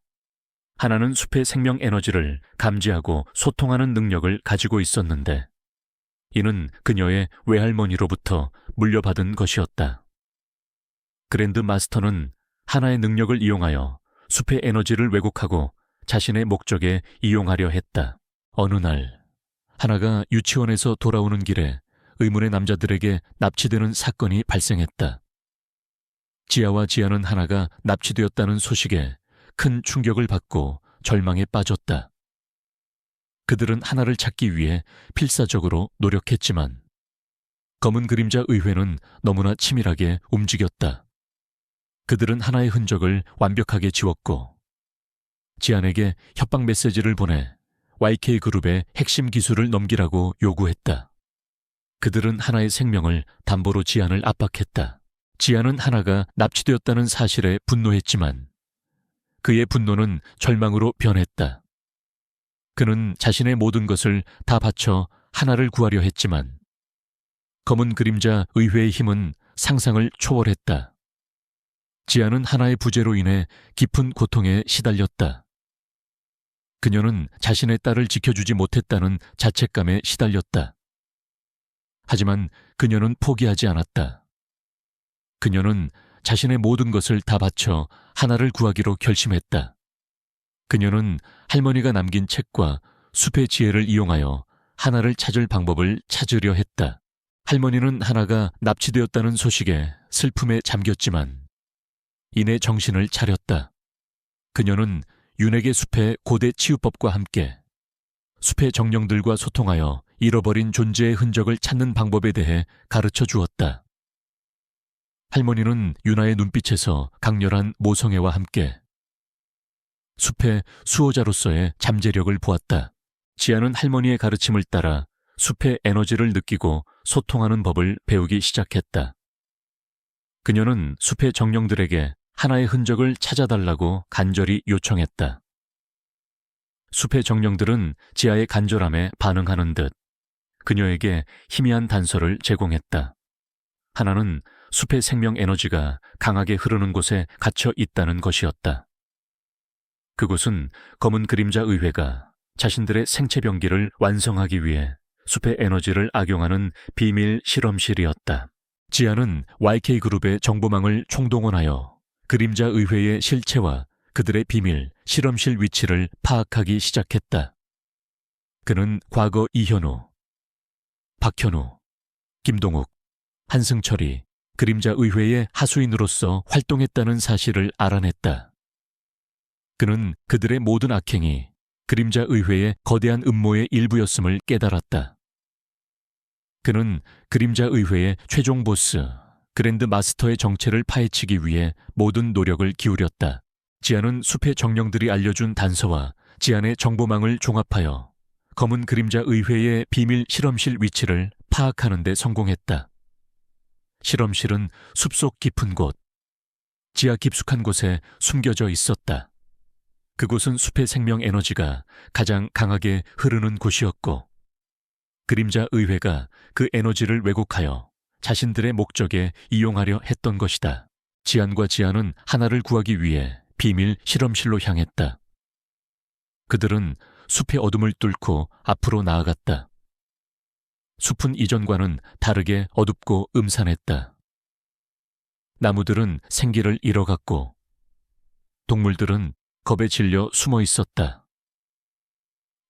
하나는 숲의 생명 에너지를 감지하고 소통하는 능력을 가지고 있었는데 이는 그녀의 외할머니로부터 물려받은 것이었다. 그랜드 마스터는 하나의 능력을 이용하여 숲의 에너지를 왜곡하고 자신의 목적에 이용하려 했다. 어느 날 하나가 유치원에서 돌아오는 길에 의문의 남자들에게 납치되는 사건이 발생했다. 지아와 지아는 하나가 납치되었다는 소식에 큰 충격을 받고 절망에 빠졌다. 그들은 하나를 찾기 위해 필사적으로 노력했지만 검은 그림자 의회는 너무나 치밀하게 움직였다. 그들은 하나의 흔적을 완벽하게 지웠고 지안에게 협박 메시지를 보내 YK그룹의 핵심 기술을 넘기라고 요구했다. 그들은 하나의 생명을 담보로 지안을 압박했다. 지안은 하나가 납치되었다는 사실에 분노했지만 그의 분노는 절망으로 변했다. 그는 자신의 모든 것을 다 바쳐 하나를 구하려 했지만 검은 그림자 의회의 힘은 상상을 초월했다. 지아는 하나의 부재로 인해 깊은 고통에 시달렸다. 그녀는 자신의 딸을 지켜주지 못했다는 자책감에 시달렸다. 하지만 그녀는 포기하지 않았다. 그녀는 자신의 모든 것을 다 바쳐 하나를 구하기로 결심했다. 그녀는 할머니가 남긴 책과 숲의 지혜를 이용하여 하나를 찾을 방법을 찾으려 했다. 할머니는 하나가 납치되었다는 소식에 슬픔에 잠겼지만 이내 정신을 차렸다. 그녀는 윤핵의 숲의 고대 치유법과 함께 숲의 정령들과 소통하여 잃어버린 존재의 흔적을 찾는 방법에 대해 가르쳐 주었다. 할머니는 윤아의 눈빛에서 강렬한 모성애와 함께 숲의 수호자로서의 잠재력을 보았다. 지아는 할머니의 가르침을 따라 숲의 에너지를 느끼고 소통하는 법을 배우기 시작했다. 그녀는 숲의 정령들에게 하나의 흔적을 찾아달라고 간절히 요청했다. 숲의 정령들은 지아의 간절함에 반응하는 듯 그녀에게 희미한 단서를 제공했다. 하나는 숲의 생명 에너지가 강하게 흐르는 곳에 갇혀 있다는 것이었다. 그곳은 검은 그림자 의회가 자신들의 생체 병기를 완성하기 위해 숲의 에너지를 악용하는 비밀 실험실이었다. 지아는 YK그룹의 정보망을 총동원하여 그림자 의회의 실체와 그들의 비밀 실험실 위치를 파악하기 시작했다. 그는 과거 이현우, 박현우, 김동욱, 한승철이 그림자 의회의 하수인으로서 활동했다는 사실을 알아냈다. 그는 그들의 모든 악행이 그림자 의회의 거대한 음모의 일부였음을 깨달았다. 그는 그림자 의회의 최종 보스, 그랜드 마스터의 정체를 파헤치기 위해 모든 노력을 기울였다. 지안은 숲의 정령들이 알려준 단서와 지안의 정보망을 종합하여 검은 그림자 의회의 비밀 실험실 위치를 파악하는 데 성공했다. 실험실은 숲속 깊은 곳, 지하 깊숙한 곳에 숨겨져 있었다. 그곳은 숲의 생명 에너지가 가장 강하게 흐르는 곳이었고 그림자 의회가 그 에너지를 왜곡하여 자신들의 목적에 이용하려 했던 것이다. 지안과 지아는 하나를 구하기 위해 비밀 실험실로 향했다. 그들은 숲의 어둠을 뚫고 앞으로 나아갔다. 숲은 이전과는 다르게 어둡고 음산했다. 나무들은 생기를 잃어갔고 동물들은 겁에 질려 숨어 있었다.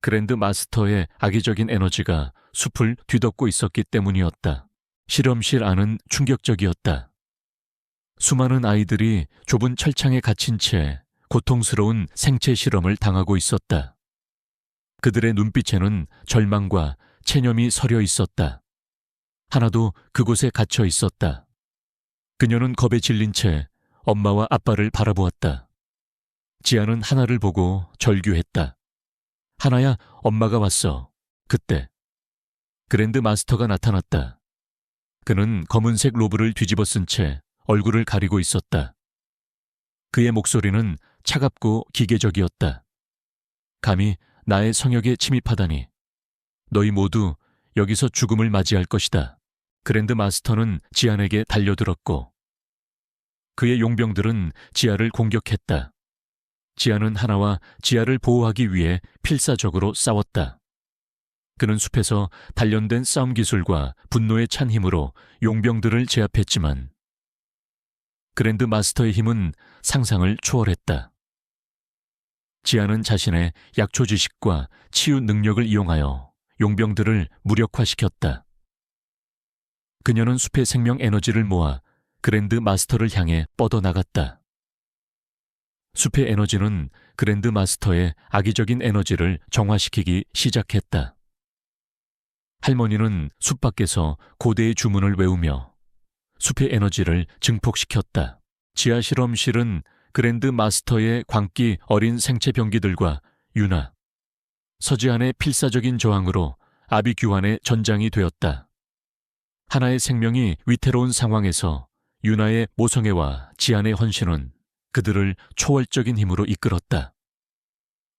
그랜드 마스터의 악의적인 에너지가 숲을 뒤덮고 있었기 때문이었다. 실험실 안은 충격적이었다. 수많은 아이들이 좁은 철창에 갇힌 채 고통스러운 생체 실험을 당하고 있었다. 그들의 눈빛에는 절망과 체념이 서려 있었다. 하나도 그곳에 갇혀 있었다. 그녀는 겁에 질린 채 엄마와 아빠를 바라보았다. 지아는 하나를 보고 절규했다. 하나야, 엄마가 왔어. 그때 그랜드 마스터가 나타났다. 그는 검은색 로브를 뒤집어 쓴 채 얼굴을 가리고 있었다. 그의 목소리는 차갑고 기계적이었다. 감히 나의 성역에 침입하다니. 너희 모두 여기서 죽음을 맞이할 것이다. 그랜드 마스터는 지안에게 달려들었고 그의 용병들은 지아를 공격했다. 지아는 하나와 지아를 보호하기 위해 필사적으로 싸웠다. 그는 숲에서 단련된 싸움 기술과 분노에 찬 힘으로 용병들을 제압했지만 그랜드 마스터의 힘은 상상을 초월했다. 지아는 자신의 약초 지식과 치유 능력을 이용하여 용병들을 무력화시켰다. 그녀는 숲의 생명 에너지를 모아 그랜드 마스터를 향해 뻗어나갔다. 숲의 에너지는 그랜드 마스터의 악의적인 에너지를 정화시키기 시작했다. 할머니는 숲 밖에서 고대의 주문을 외우며 숲의 에너지를 증폭시켰다. 지하 실험실은 그랜드 마스터의 광기 어린 생체 병기들과 유나, 서지안의 필사적인 저항으로 아비규환의 전장이 되었다. 하나의 생명이 위태로운 상황에서 유나의 모성애와 지안의 헌신은 그들을 초월적인 힘으로 이끌었다.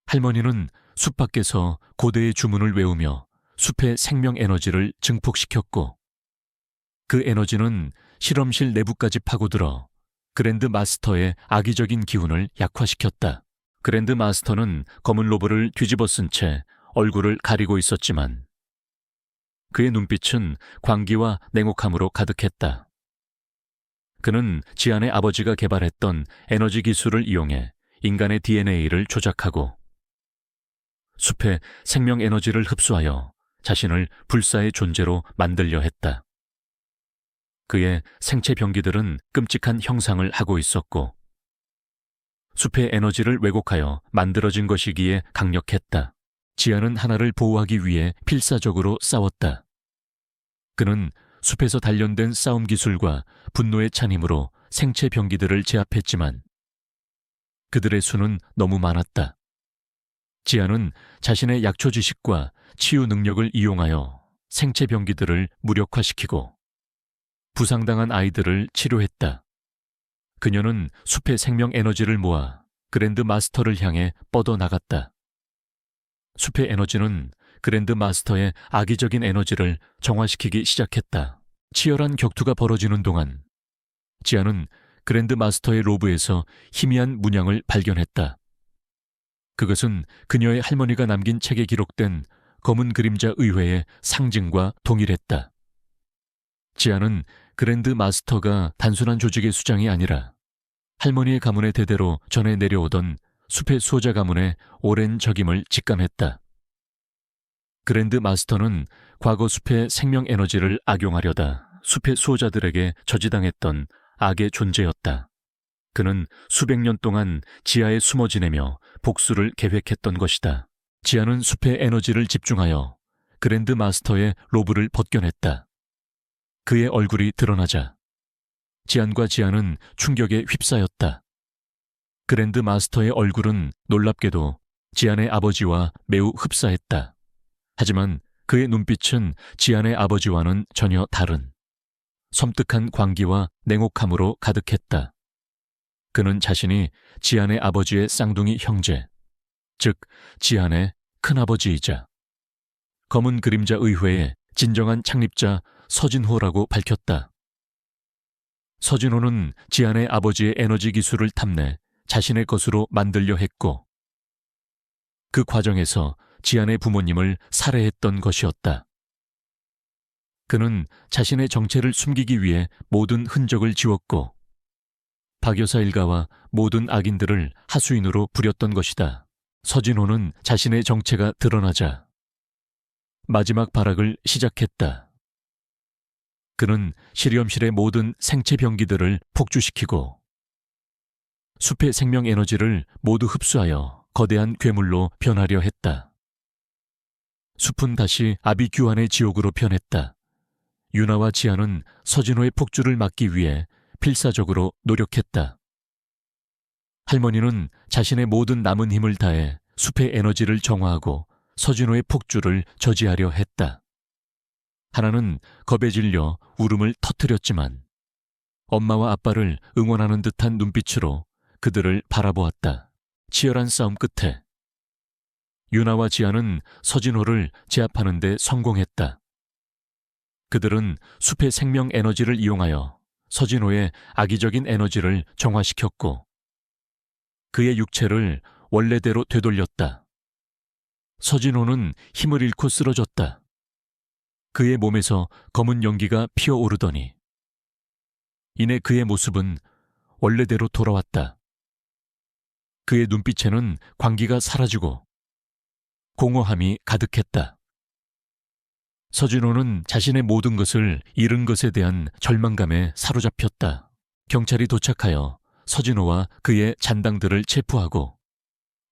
할머니는 숲 밖에서 고대의 주문을 외우며 숲의 생명 에너지를 증폭시켰고 그 에너지는 실험실 내부까지 파고들어 그랜드 마스터의 악의적인 기운을 약화시켰다. 그랜드 마스터는 검은 로브를 뒤집어 쓴 채 얼굴을 가리고 있었지만 그의 눈빛은 광기와 냉혹함으로 가득했다. 그는 지안의 아버지가 개발했던 에너지 기술을 이용해 인간의 DNA를 조작하고 숲의 생명 에너지를 흡수하여 자신을 불사의 존재로 만들려 했다. 그의 생체 병기들은 끔찍한 형상을 하고 있었고 숲의 에너지를 왜곡하여 만들어진 것이기에 강력했다. 지아는 하나를 보호하기 위해 필사적으로 싸웠다. 그는 숲에서 단련된 싸움 기술과 분노에 찬 힘으로 생체 병기들을 제압했지만 그들의 수는 너무 많았다. 지아는 자신의 약초 지식과 치유 능력을 이용하여 생체 병기들을 무력화시키고 부상당한 아이들을 치료했다. 그녀는 숲의 생명 에너지를 모아 그랜드 마스터를 향해 뻗어나갔다. 숲의 에너지는 그랜드 마스터의 악의적인 에너지를 정화시키기 시작했다. 치열한 격투가 벌어지는 동안 지아는 그랜드 마스터의 로브에서 희미한 문양을 발견했다. 그것은 그녀의 할머니가 남긴 책에 기록된 검은 그림자 의회의 상징과 동일했다. 지아는 그랜드 마스터가 단순한 조직의 수장이 아니라 할머니의 가문의 대대로 전해 내려오던 숲의 수호자 가문의 오랜 적임을 직감했다. 그랜드 마스터는 과거 숲의 생명 에너지를 악용하려다 숲의 수호자들에게 저지당했던 악의 존재였다. 그는 수백 년 동안 지하에 숨어 지내며 복수를 계획했던 것이다. 지하는 숲의 에너지를 집중하여 그랜드 마스터의 로브를 벗겨냈다. 그의 얼굴이 드러나자 지안과 지아는 충격에 휩싸였다. 그랜드 마스터의 얼굴은 놀랍게도 지안의 아버지와 매우 흡사했다. 하지만 그의 눈빛은 지안의 아버지와는 전혀 다른 섬뜩한 광기와 냉혹함으로 가득했다. 그는 자신이 지안의 아버지의 쌍둥이 형제, 즉 지안의 큰아버지이자 검은 그림자 의회의 진정한 창립자 서진호라고 밝혔다. 서진호는 지안의 아버지의 에너지 기술을 탐내 자신의 것으로 만들려 했고 그 과정에서 지안의 부모님을 살해했던 것이었다. 그는 자신의 정체를 숨기기 위해 모든 흔적을 지웠고 박여사 일가와 모든 악인들을 하수인으로 부렸던 것이다. 서진호는 자신의 정체가 드러나자 마지막 발악을 시작했다. 그는 실험실의 모든 생체 병기들을 폭주시키고 숲의 생명 에너지를 모두 흡수하여 거대한 괴물로 변하려 했다. 숲은 다시 아비규환의 지옥으로 변했다. 유나와 지아는 서진호의 폭주를 막기 위해 필사적으로 노력했다. 할머니는 자신의 모든 남은 힘을 다해 숲의 에너지를 정화하고 서진호의 폭주를 저지하려 했다. 하나는 겁에 질려 울음을 터뜨렸지만 엄마와 아빠를 응원하는 듯한 눈빛으로 그들을 바라보았다. 치열한 싸움 끝에 유나와 지아는 서진호를 제압하는 데 성공했다. 그들은 숲의 생명 에너지를 이용하여 서진호의 악의적인 에너지를 정화시켰고 그의 육체를 원래대로 되돌렸다. 서진호는 힘을 잃고 쓰러졌다. 그의 몸에서 검은 연기가 피어오르더니 이내 그의 모습은 원래대로 돌아왔다. 그의 눈빛에는 광기가 사라지고 공허함이 가득했다. 서진호는 자신의 모든 것을 잃은 것에 대한 절망감에 사로잡혔다. 경찰이 도착하여 서진호와 그의 잔당들을 체포하고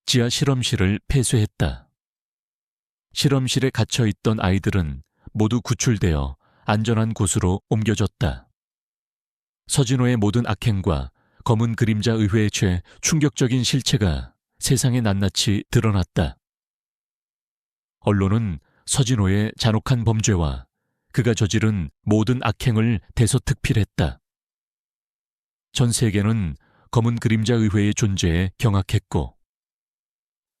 지하 실험실을 폐쇄했다. 실험실에 갇혀 있던 아이들은 모두 구출되어 안전한 곳으로 옮겨졌다. 서진호의 모든 악행과 검은 그림자 의회의 죄 충격적인 실체가 세상에 낱낱이 드러났다. 언론은 서진호의 잔혹한 범죄와 그가 저지른 모든 악행을 대서특필했다. 전 세계는 검은 그림자 의회의 존재에 경악했고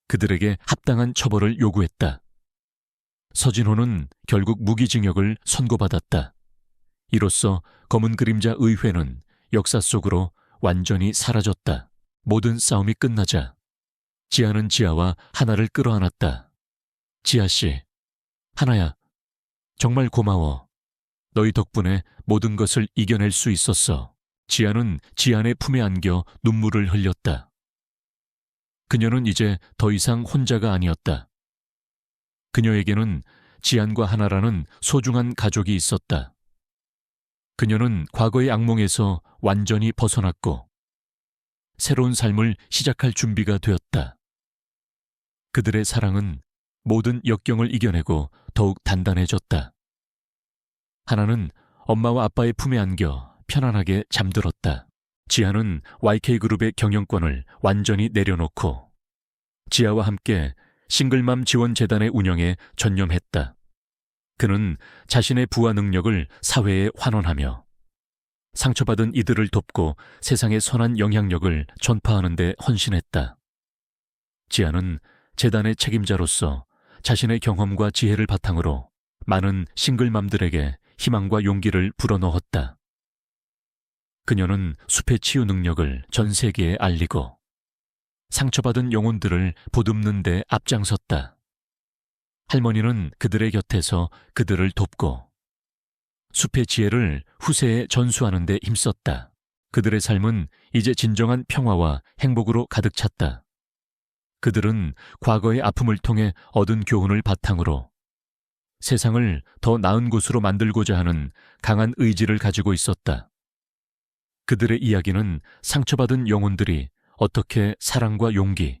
그들에게 합당한 처벌을 요구했다. 서진호는 결국 무기징역을 선고받았다. 이로써 검은 그림자 의회는 역사 속으로 완전히 사라졌다. 모든 싸움이 끝나자 지아는 지아와 하나를 끌어안았다. 지아씨, 하나야, 정말 고마워. 너희 덕분에 모든 것을 이겨낼 수 있었어. 지아는 지안의 품에 안겨 눈물을 흘렸다. 그녀는 이제 더 이상 혼자가 아니었다. 그녀에게는 지안과 하나라는 소중한 가족이 있었다. 그녀는 과거의 악몽에서 완전히 벗어났고 새로운 삶을 시작할 준비가 되었다. 그들의 사랑은 모든 역경을 이겨내고 더욱 단단해졌다. 하나는 엄마와 아빠의 품에 안겨 편안하게 잠들었다. 지아는 YK그룹의 경영권을 완전히 내려놓고 지아와 함께 싱글맘 지원재단의 운영에 전념했다. 그는 자신의 부하 능력을 사회에 환원하며 상처받은 이들을 돕고 세상의 선한 영향력을 전파하는 데 헌신했다. 지아는 재단의 책임자로서 자신의 경험과 지혜를 바탕으로 많은 싱글맘들에게 희망과 용기를 불어넣었다. 그녀는 숲의 치유 능력을 전 세계에 알리고 상처받은 영혼들을 보듬는 데 앞장섰다. 할머니는 그들의 곁에서 그들을 돕고 숲의 지혜를 후세에 전수하는 데 힘썼다. 그들의 삶은 이제 진정한 평화와 행복으로 가득 찼다. 그들은 과거의 아픔을 통해 얻은 교훈을 바탕으로 세상을 더 나은 곳으로 만들고자 하는 강한 의지를 가지고 있었다. 그들의 이야기는 상처받은 영혼들이 어떻게 사랑과 용기,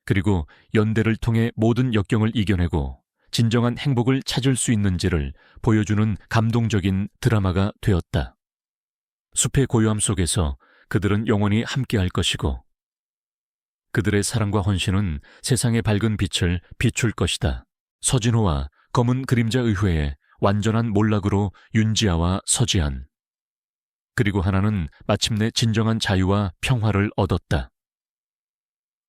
그리고 연대를 통해 모든 역경을 이겨내고 진정한 행복을 찾을 수 있는지를 보여주는 감동적인 드라마가 되었다. 숲의 고요함 속에서 그들은 영원히 함께할 것이고 그들의 사랑과 헌신은 세상의 밝은 빛을 비출 것이다. 서진호와 검은 그림자 의회의 완전한 몰락으로 윤지아와 서지안, 그리고 하나는 마침내 진정한 자유와 평화를 얻었다.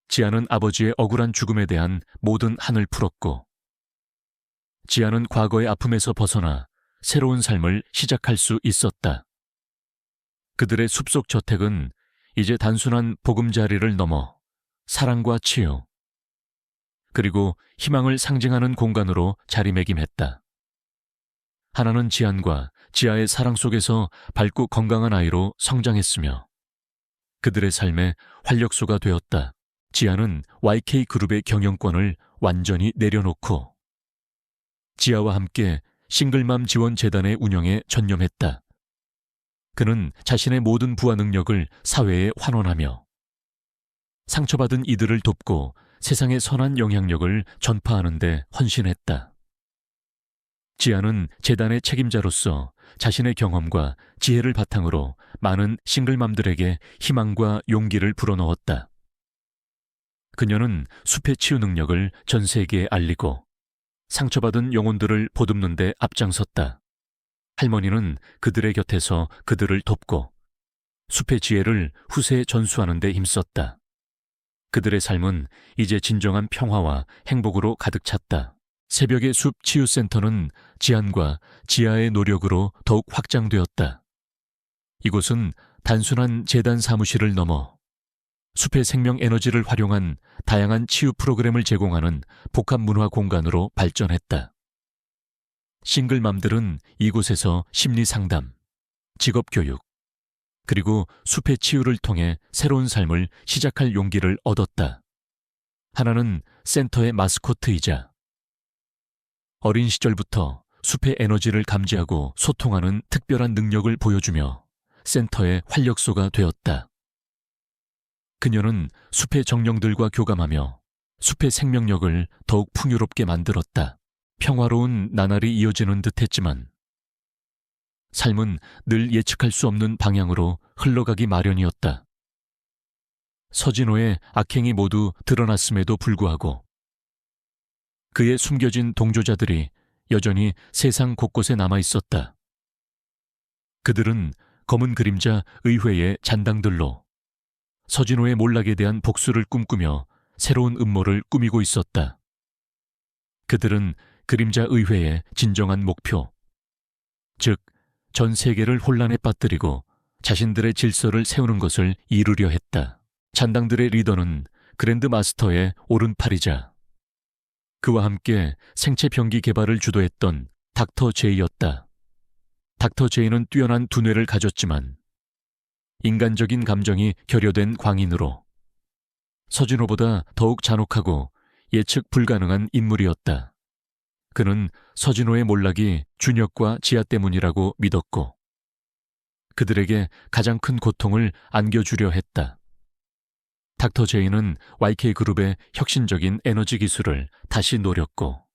지아는 아버지의 억울한 죽음에 대한 모든 한을 풀었고 지아는 과거의 아픔에서 벗어나 새로운 삶을 시작할 수 있었다. 그들의 숲속 저택은 이제 단순한 보금자리를 넘어 사랑과 치유, 그리고 희망을 상징하는 공간으로 자리매김했다. 하나는 지안과 지아의 사랑 속에서 밝고 건강한 아이로 성장했으며 그들의 삶의 활력소가 되었다. 지아는 YK그룹의 경영권을 완전히 내려놓고 지아와 함께 싱글맘 지원재단의 운영에 전념했다. 그는 자신의 모든 부하 능력을 사회에 환원하며 상처받은 이들을 돕고 세상의 선한 영향력을 전파하는 데 헌신했다. 지아는 재단의 책임자로서 자신의 경험과 지혜를 바탕으로 많은 싱글맘들에게 희망과 용기를 불어넣었다. 그녀는 숲의 치유 능력을 전 세계에 알리고 상처받은 영혼들을 보듬는 데 앞장섰다. 할머니는 그들의 곁에서 그들을 돕고 숲의 지혜를 후세에 전수하는 데 힘썼다. 그들의 삶은 이제 진정한 평화와 행복으로 가득 찼다. 새벽의 숲 치유센터는 지안과 지아의 노력으로 더욱 확장되었다. 이곳은 단순한 재단 사무실을 넘어 숲의 생명 에너지를 활용한 다양한 치유 프로그램을 제공하는 복합 문화 공간으로 발전했다. 싱글맘들은 이곳에서 심리 상담, 직업 교육, 그리고 숲의 치유를 통해 새로운 삶을 시작할 용기를 얻었다. 하나는 센터의 마스코트이자 어린 시절부터 숲의 에너지를 감지하고 소통하는 특별한 능력을 보여주며 센터의 활력소가 되었다. 그녀는 숲의 정령들과 교감하며 숲의 생명력을 더욱 풍요롭게 만들었다. 평화로운 나날이 이어지는 듯했지만 삶은 늘 예측할 수 없는 방향으로 흘러가기 마련이었다. 서진호의 악행이 모두 드러났음에도 불구하고 그의 숨겨진 동조자들이 여전히 세상 곳곳에 남아 있었다. 그들은 검은 그림자 의회의 잔당들로 서진호의 몰락에 대한 복수를 꿈꾸며 새로운 음모를 꾸미고 있었다. 그들은 그림자 의회의 진정한 목표, 즉 전 세계를 혼란에 빠뜨리고 자신들의 질서를 세우는 것을 이루려 했다. 잔당들의 리더는 그랜드 마스터의 오른팔이자 그와 함께 생체 병기 개발을 주도했던 닥터 제이였다. 닥터 제이는 뛰어난 두뇌를 가졌지만 인간적인 감정이 결여된 광인으로 서진호보다 더욱 잔혹하고 예측 불가능한 인물이었다. 그는 서진호의 몰락이 준혁과 지아 때문이라고 믿었고 그들에게 가장 큰 고통을 안겨주려 했다. 닥터 제이는 YK그룹의 혁신적인 에너지 기술을 다시 노렸고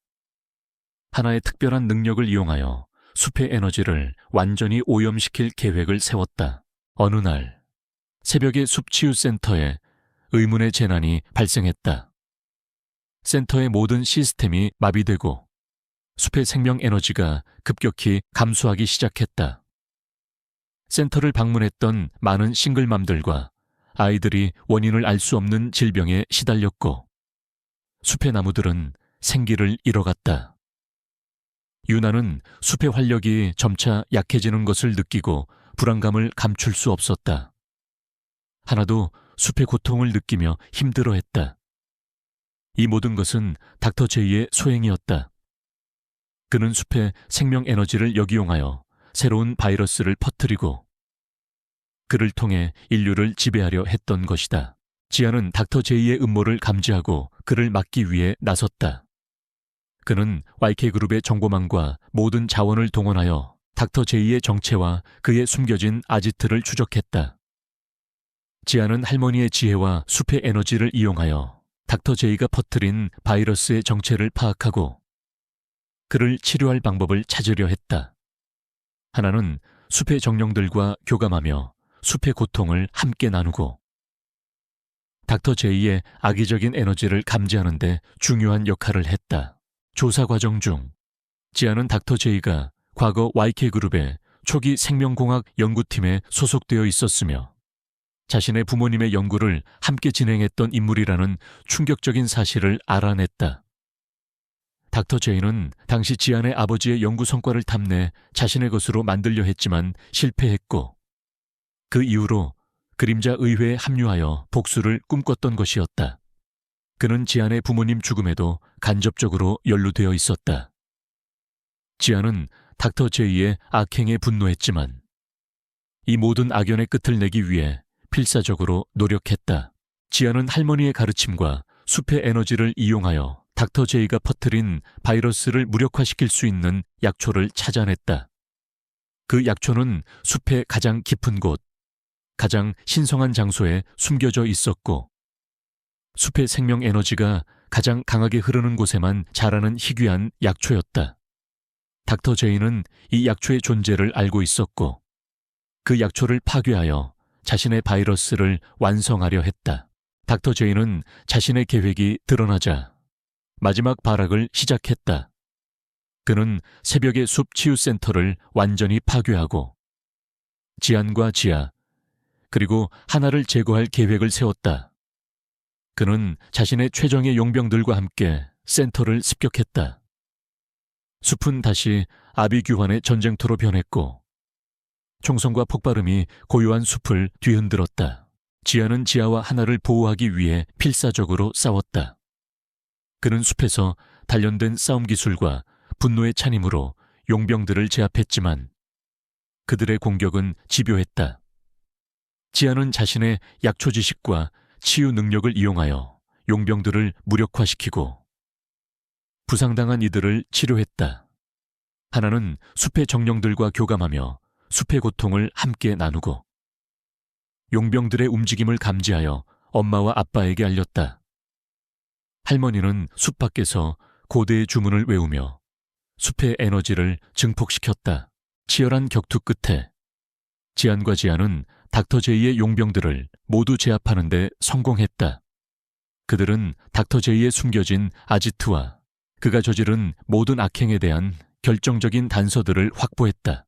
하나의 특별한 능력을 이용하여 숲의 에너지를 완전히 오염시킬 계획을 세웠다. 어느 날 새벽에 숲치유센터에 의문의 재난이 발생했다. 센터의 모든 시스템이 마비되고 숲의 생명 에너지가 급격히 감소하기 시작했다. 센터를 방문했던 많은 싱글맘들과 아이들이 원인을 알 수 없는 질병에 시달렸고 숲의 나무들은 생기를 잃어갔다. 유나는 숲의 활력이 점차 약해지는 것을 느끼고 불안감을 감출 수 없었다. 하나도 숲의 고통을 느끼며 힘들어했다. 이 모든 것은 닥터 제이의 소행이었다. 그는 숲의 생명 에너지를 역이용하여 새로운 바이러스를 퍼뜨리고 그를 통해 인류를 지배하려 했던 것이다. 지아는 닥터 제이의 음모를 감지하고 그를 막기 위해 나섰다. 그는 YK그룹의 정보망과 모든 자원을 동원하여 닥터 제이의 정체와 그의 숨겨진 아지트를 추적했다. 지아는 할머니의 지혜와 숲의 에너지를 이용하여 닥터 제이가 퍼뜨린 바이러스의 정체를 파악하고 그를 치료할 방법을 찾으려 했다. 하나는 숲의 정령들과 교감하며 숲의 고통을 함께 나누고 닥터 제이의 악의적인 에너지를 감지하는 데 중요한 역할을 했다. 조사 과정 중 지아는 닥터 제이가 과거 YK그룹의 초기 생명공학 연구팀에 소속되어 있었으며 자신의 부모님의 연구를 함께 진행했던 인물이라는 충격적인 사실을 알아냈다. 닥터 제이는 당시 지안의 아버지의 연구 성과를 탐내 자신의 것으로 만들려 했지만 실패했고 그 이후로 그림자 의회에 합류하여 복수를 꿈꿨던 것이었다. 그는 지안의 부모님 죽음에도 간접적으로 연루되어 있었다. 지안은 닥터 제이의 악행에 분노했지만 이 모든 악연의 끝을 내기 위해 필사적으로 노력했다. 지안은 할머니의 가르침과 숲의 에너지를 이용하여 닥터 제이가 퍼뜨린 바이러스를 무력화시킬 수 있는 약초를 찾아냈다. 그 약초는 숲의 가장 깊은 곳, 가장 신성한 장소에 숨겨져 있었고 숲의 생명 에너지가 가장 강하게 흐르는 곳에만 자라는 희귀한 약초였다. 닥터 제이는 이 약초의 존재를 알고 있었고 그 약초를 파괴하여 자신의 바이러스를 완성하려 했다. 닥터 제이는 자신의 계획이 드러나자 마지막 발악을 시작했다. 그는 새벽의 숲 치유센터를 완전히 파괴하고 지안과 지아 그리고 하나를 제거할 계획을 세웠다. 그는 자신의 최정예 용병들과 함께 센터를 습격했다. 숲은 다시 아비규환의 전쟁터로 변했고 총성과 폭발음이 고요한 숲을 뒤흔들었다. 지아는 지아와 하나를 보호하기 위해 필사적으로 싸웠다. 그는 숲에서 단련된 싸움 기술과 분노의 찬임으로 용병들을 제압했지만 그들의 공격은 집요했다. 지아는 자신의 약초 지식과 치유 능력을 이용하여 용병들을 무력화시키고 부상당한 이들을 치료했다. 하나는 숲의 정령들과 교감하며 숲의 고통을 함께 나누고 용병들의 움직임을 감지하여 엄마와 아빠에게 알렸다. 할머니는 숲 밖에서 고대의 주문을 외우며 숲의 에너지를 증폭시켰다. 치열한 격투 끝에 지안과 지아는 닥터 제이의 용병들을 모두 제압하는 데 성공했다. 그들은 닥터 제이에 숨겨진 아지트와 그가 저지른 모든 악행에 대한 결정적인 단서들을 확보했다.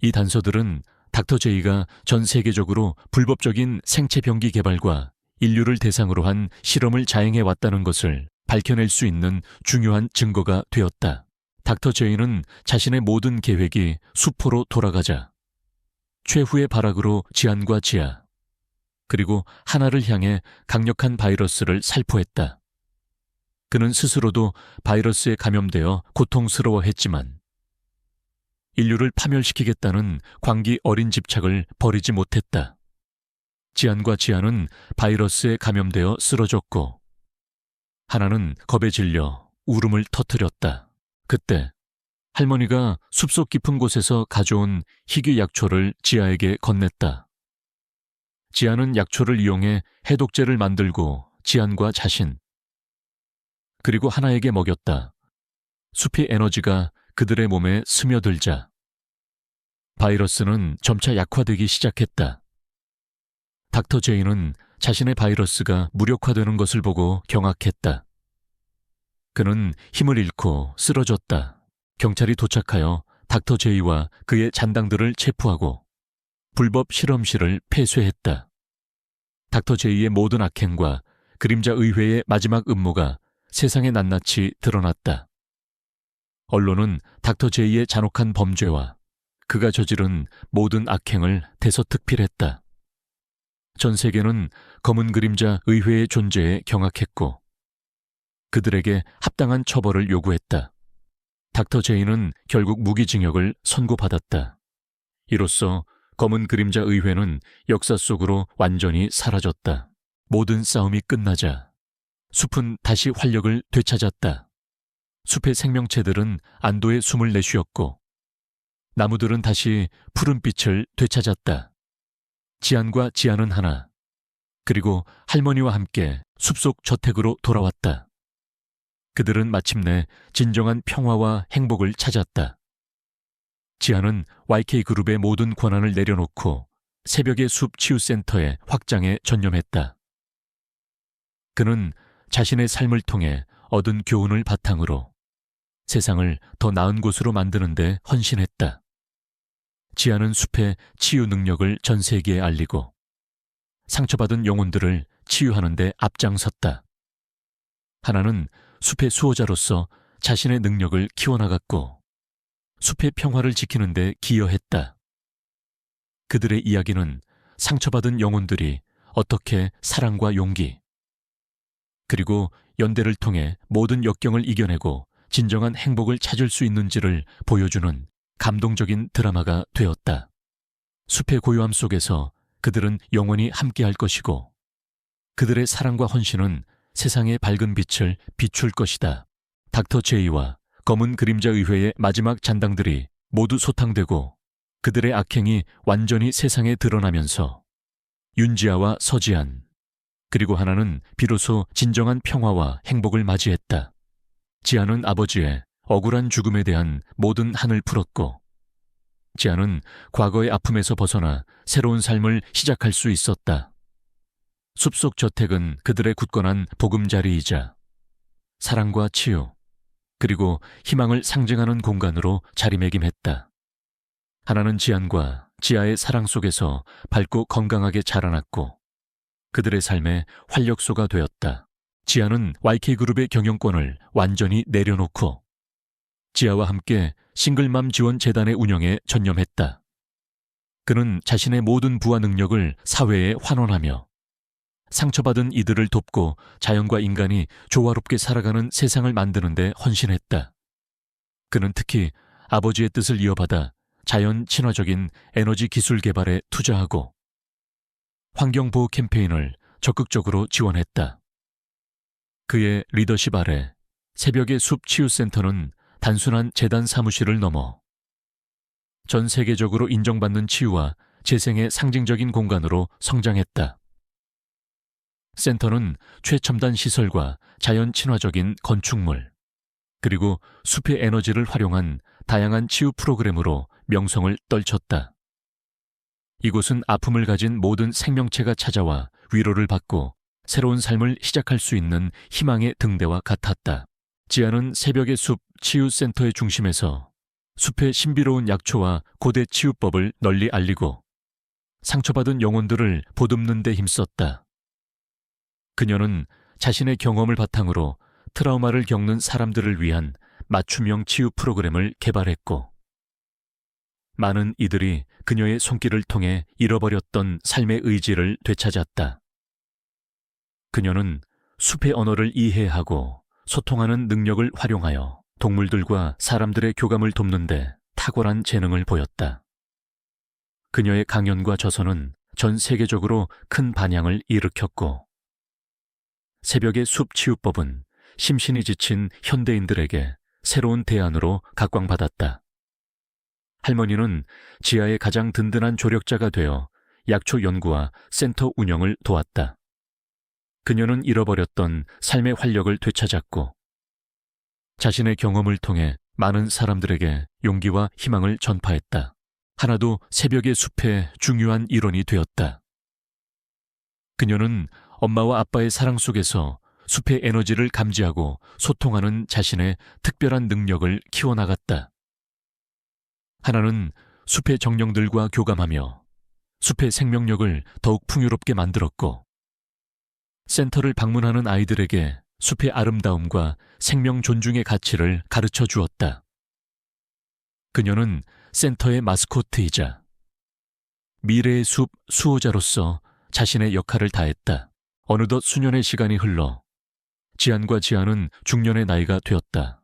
이 단서들은 닥터 제이가 전 세계적으로 불법적인 생체 병기 개발과 인류를 대상으로 한 실험을 자행해 왔다는 것을 밝혀낼 수 있는 중요한 증거가 되었다. 닥터 제이는 자신의 모든 계획이 수포로 돌아가자 최후의 발악으로 지안과 지아 그리고 하나를 향해 강력한 바이러스를 살포했다. 그는 스스로도 바이러스에 감염되어 고통스러워했지만 인류를 파멸시키겠다는 광기 어린 집착을 버리지 못했다. 지안과 지아는 바이러스에 감염되어 쓰러졌고 하나는 겁에 질려 울음을 터뜨렸다. 그때 할머니가 숲속 깊은 곳에서 가져온 희귀 약초를 지아에게 건넸다. 지아는 약초를 이용해 해독제를 만들고 지안과 자신 그리고 하나에게 먹였다. 숲의 에너지가 그들의 몸에 스며들자 바이러스는 점차 약화되기 시작했다. 닥터 제이는 자신의 바이러스가 무력화되는 것을 보고 경악했다. 그는 힘을 잃고 쓰러졌다. 경찰이 도착하여 닥터 제이와 그의 잔당들을 체포하고 불법 실험실을 폐쇄했다. 닥터 제이의 모든 악행과 그림자 의회의 마지막 음모가 세상에 낱낱이 드러났다. 언론은 닥터 제이의 잔혹한 범죄와 그가 저지른 모든 악행을 대서특필했다. 전 세계는 검은 그림자 의회의 존재에 경악했고 그들에게 합당한 처벌을 요구했다. 닥터 제이는 결국 무기징역을 선고받았다. 이로써 검은 그림자 의회는 역사 속으로 완전히 사라졌다. 모든 싸움이 끝나자 숲은 다시 활력을 되찾았다. 숲의 생명체들은 안도의 숨을 내쉬었고 나무들은 다시 푸른 빛을 되찾았다. 지안과 지아는 하나, 그리고 할머니와 함께 숲속 저택으로 돌아왔다. 그들은 마침내 진정한 평화와 행복을 찾았다. 지아는 YK그룹의 모든 권한을 내려놓고 새벽의 숲 치유센터의 확장에 전념했다. 그는 자신의 삶을 통해 얻은 교훈을 바탕으로 세상을 더 나은 곳으로 만드는 데 헌신했다. 지아는 숲의 치유 능력을 전 세계에 알리고 상처받은 영혼들을 치유하는 데 앞장섰다. 하나는 숲의 수호자로서 자신의 능력을 키워나갔고 숲의 평화를 지키는 데 기여했다. 그들의 이야기는 상처받은 영혼들이 어떻게 사랑과 용기 그리고 연대를 통해 모든 역경을 이겨내고 진정한 행복을 찾을 수 있는지를 보여주는 감동적인 드라마가 되었다. 숲의 고요함 속에서 그들은 영원히 함께할 것이고 그들의 사랑과 헌신은 세상의 밝은 빛을 비출 것이다. 닥터 제이와 검은 그림자 의회의 마지막 잔당들이 모두 소탕되고 그들의 악행이 완전히 세상에 드러나면서 윤지아와 서지안 그리고 하나는 비로소 진정한 평화와 행복을 맞이했다. 지아는 아버지의 억울한 죽음에 대한 모든 한을 풀었고 지아는 과거의 아픔에서 벗어나 새로운 삶을 시작할 수 있었다. 숲속 저택은 그들의 굳건한 보금자리이자 사랑과 치유 그리고 희망을 상징하는 공간으로 자리매김했다. 하나는 지안과 지아의 사랑 속에서 밝고 건강하게 자라났고 그들의 삶의 활력소가 되었다. 지아는 YK그룹의 경영권을 완전히 내려놓고 지아와 함께 싱글맘 지원 재단의 운영에 전념했다. 그는 자신의 모든 부하 능력을 사회에 환원하며 상처받은 이들을 돕고 자연과 인간이 조화롭게 살아가는 세상을 만드는 데 헌신했다. 그는 특히 아버지의 뜻을 이어받아 자연 친화적인 에너지 기술 개발에 투자하고 환경보호 캠페인을 적극적으로 지원했다. 그의 리더십 아래 새벽의 숲 치유센터는 단순한 재단 사무실을 넘어 전 세계적으로 인정받는 치유와 재생의 상징적인 공간으로 성장했다. 센터는 최첨단 시설과 자연 친화적인 건축물, 그리고 숲의 에너지를 활용한 다양한 치유 프로그램으로 명성을 떨쳤다. 이곳은 아픔을 가진 모든 생명체가 찾아와 위로를 받고 새로운 삶을 시작할 수 있는 희망의 등대와 같았다. 지아는 새벽의 숲 치유센터의 중심에서 숲의 신비로운 약초와 고대 치유법을 널리 알리고 상처받은 영혼들을 보듬는 데 힘썼다. 그녀는 자신의 경험을 바탕으로 트라우마를 겪는 사람들을 위한 맞춤형 치유 프로그램을 개발했고, 많은 이들이 그녀의 손길을 통해 잃어버렸던 삶의 의지를 되찾았다. 그녀는 숲의 언어를 이해하고 소통하는 능력을 활용하여 동물들과 사람들의 교감을 돕는데 탁월한 재능을 보였다. 그녀의 강연과 저서는 전 세계적으로 큰 반향을 일으켰고, 새벽의 숲 치유법은 심신이 지친 현대인들에게 새로운 대안으로 각광받았다. 할머니는 지하의 가장 든든한 조력자가 되어 약초 연구와 센터 운영을 도왔다. 그녀는 잃어버렸던 삶의 활력을 되찾았고, 자신의 경험을 통해 많은 사람들에게 용기와 희망을 전파했다. 하나도 새벽의 숲의 중요한 일원이 되었다. 그녀는 엄마와 아빠의 사랑 속에서 숲의 에너지를 감지하고 소통하는 자신의 특별한 능력을 키워나갔다. 하나는 숲의 정령들과 교감하며 숲의 생명력을 더욱 풍요롭게 만들었고, 센터를 방문하는 아이들에게 숲의 아름다움과 생명 존중의 가치를 가르쳐 주었다. 그녀는 센터의 마스코트이자 미래의 숲 수호자로서 자신의 역할을 다했다. 어느덧 수년의 시간이 흘러 지안과 지아는 중년의 나이가 되었다.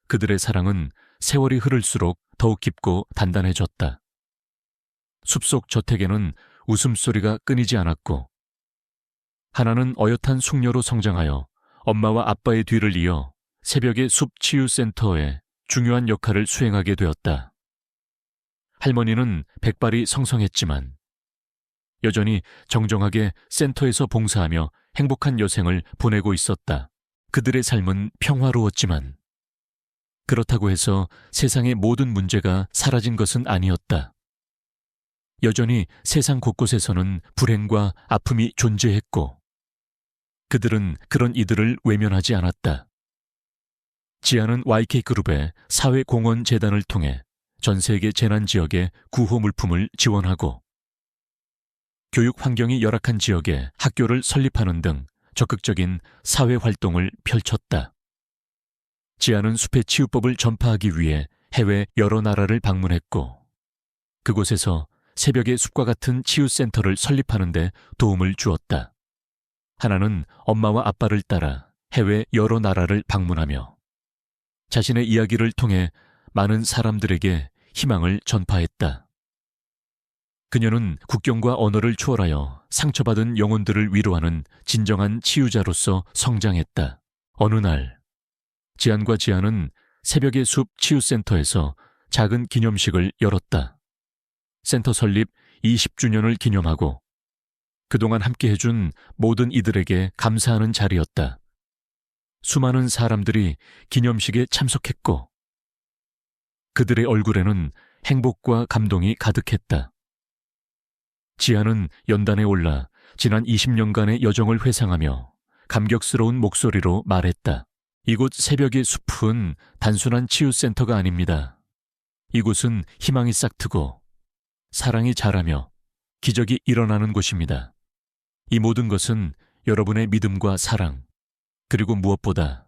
그들의 사랑은 세월이 흐를수록 더욱 깊고 단단해졌다. 숲속 저택에는 웃음소리가 끊이지 않았고, 하나는 어엿한 숙녀로 성장하여 엄마와 아빠의 뒤를 이어 새벽의 숲 치유센터에 중요한 역할을 수행하게 되었다. 할머니는 백발이 성성했지만 여전히 정정하게 센터에서 봉사하며 행복한 여생을 보내고 있었다. 그들의 삶은 평화로웠지만 그렇다고 해서 세상의 모든 문제가 사라진 것은 아니었다. 여전히 세상 곳곳에서는 불행과 아픔이 존재했고, 그들은 그런 이들을 외면하지 않았다. 지아는 YK그룹의 사회공헌재단을 통해 전 세계 재난지역의 구호 물품을 지원하고, 교육 환경이 열악한 지역에 학교를 설립하는 등 적극적인 사회활동을 펼쳤다. 지아는 숲의 치유법을 전파하기 위해 해외 여러 나라를 방문했고, 그곳에서 새벽의 숲과 같은 치유센터를 설립하는 데 도움을 주었다. 하나는 엄마와 아빠를 따라 해외 여러 나라를 방문하며 자신의 이야기를 통해 많은 사람들에게 희망을 전파했다. 그녀는 국경과 언어를 초월하여 상처받은 영혼들을 위로하는 진정한 치유자로서 성장했다. 어느 날, 지안과 지아는 새벽의 숲 치유센터에서 작은 기념식을 열었다. 센터 설립 20주년을 기념하고 그동안 함께 해준 모든 이들에게 감사하는 자리였다. 수많은 사람들이 기념식에 참석했고, 그들의 얼굴에는 행복과 감동이 가득했다. 지아는 연단에 올라 지난 20년간의 여정을 회상하며 감격스러운 목소리로 말했다. 이곳 새벽의 숲은 단순한 치유센터가 아닙니다. 이곳은 희망이 싹트고 사랑이 자라며 기적이 일어나는 곳입니다. 이 모든 것은 여러분의 믿음과 사랑, 그리고 무엇보다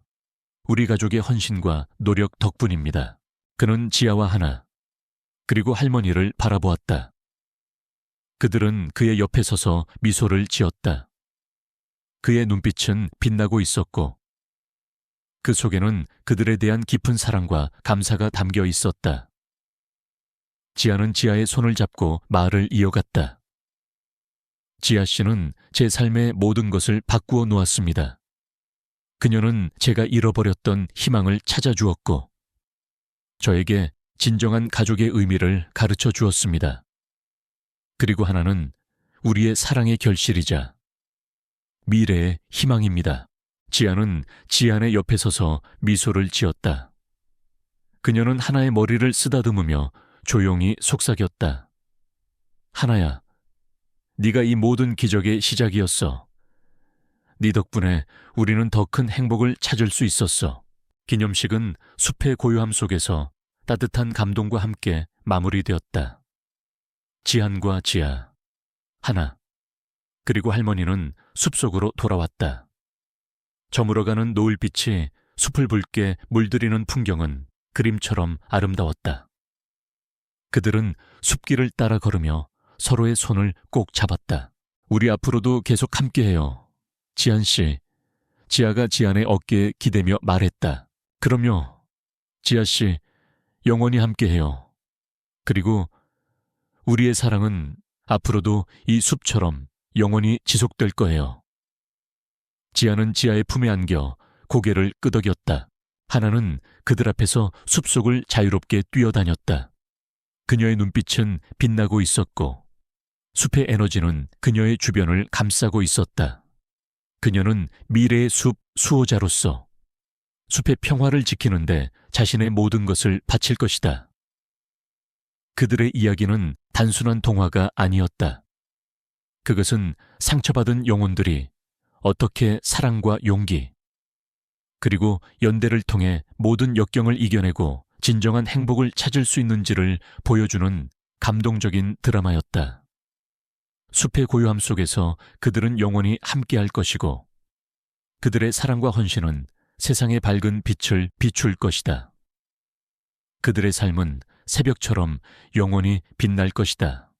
우리 가족의 헌신과 노력 덕분입니다. 그는 지아와 하나, 그리고 할머니를 바라보았다. 그들은 그의 옆에 서서 미소를 지었다. 그의 눈빛은 빛나고 있었고 그 속에는 그들에 대한 깊은 사랑과 감사가 담겨 있었다. 지아는 지아의 손을 잡고 말을 이어갔다. 지아 씨는 제 삶의 모든 것을 바꾸어 놓았습니다. 그녀는 제가 잃어버렸던 희망을 찾아주었고 저에게 진정한 가족의 의미를 가르쳐 주었습니다. 그리고 하나는 우리의 사랑의 결실이자 미래의 희망입니다. 지아는 지안의 옆에 서서 미소를 지었다. 그녀는 하나의 머리를 쓰다듬으며 조용히 속삭였다. 하나야, 네가 이 모든 기적의 시작이었어. 네 덕분에 우리는 더 큰 행복을 찾을 수 있었어. 기념식은 숲의 고요함 속에서 따뜻한 감동과 함께 마무리되었다. 지안과 지아, 하나, 그리고 할머니는 숲속으로 돌아왔다. 저물어가는 노을빛이 숲을 붉게 물들이는 풍경은 그림처럼 아름다웠다. 그들은 숲길을 따라 걸으며 서로의 손을 꼭 잡았다. 우리 앞으로도 계속 함께해요. 지안 씨, 지아가 지안의 어깨에 기대며 말했다. 그럼요. 지아 씨, 영원히 함께해요. 그리고 우리의 사랑은 앞으로도 이 숲처럼 영원히 지속될 거예요. 지아는 지아의 품에 안겨 고개를 끄덕였다. 하나는 그들 앞에서 숲속을 자유롭게 뛰어다녔다. 그녀의 눈빛은 빛나고 있었고 숲의 에너지는 그녀의 주변을 감싸고 있었다. 그녀는 미래의 숲 수호자로서 숲의 평화를 지키는데 자신의 모든 것을 바칠 것이다. 그들의 이야기는 단순한 동화가 아니었다. 그것은 상처받은 영혼들이 어떻게 사랑과 용기, 그리고 연대를 통해 모든 역경을 이겨내고 진정한 행복을 찾을 수 있는지를 보여주는 감동적인 드라마였다. 숲의 고요함 속에서 그들은 영원히 함께할 것이고 그들의 사랑과 헌신은 세상의 밝은 빛을 비출 것이다. 그들의 삶은 새벽처럼 영원히 빛날 것이다.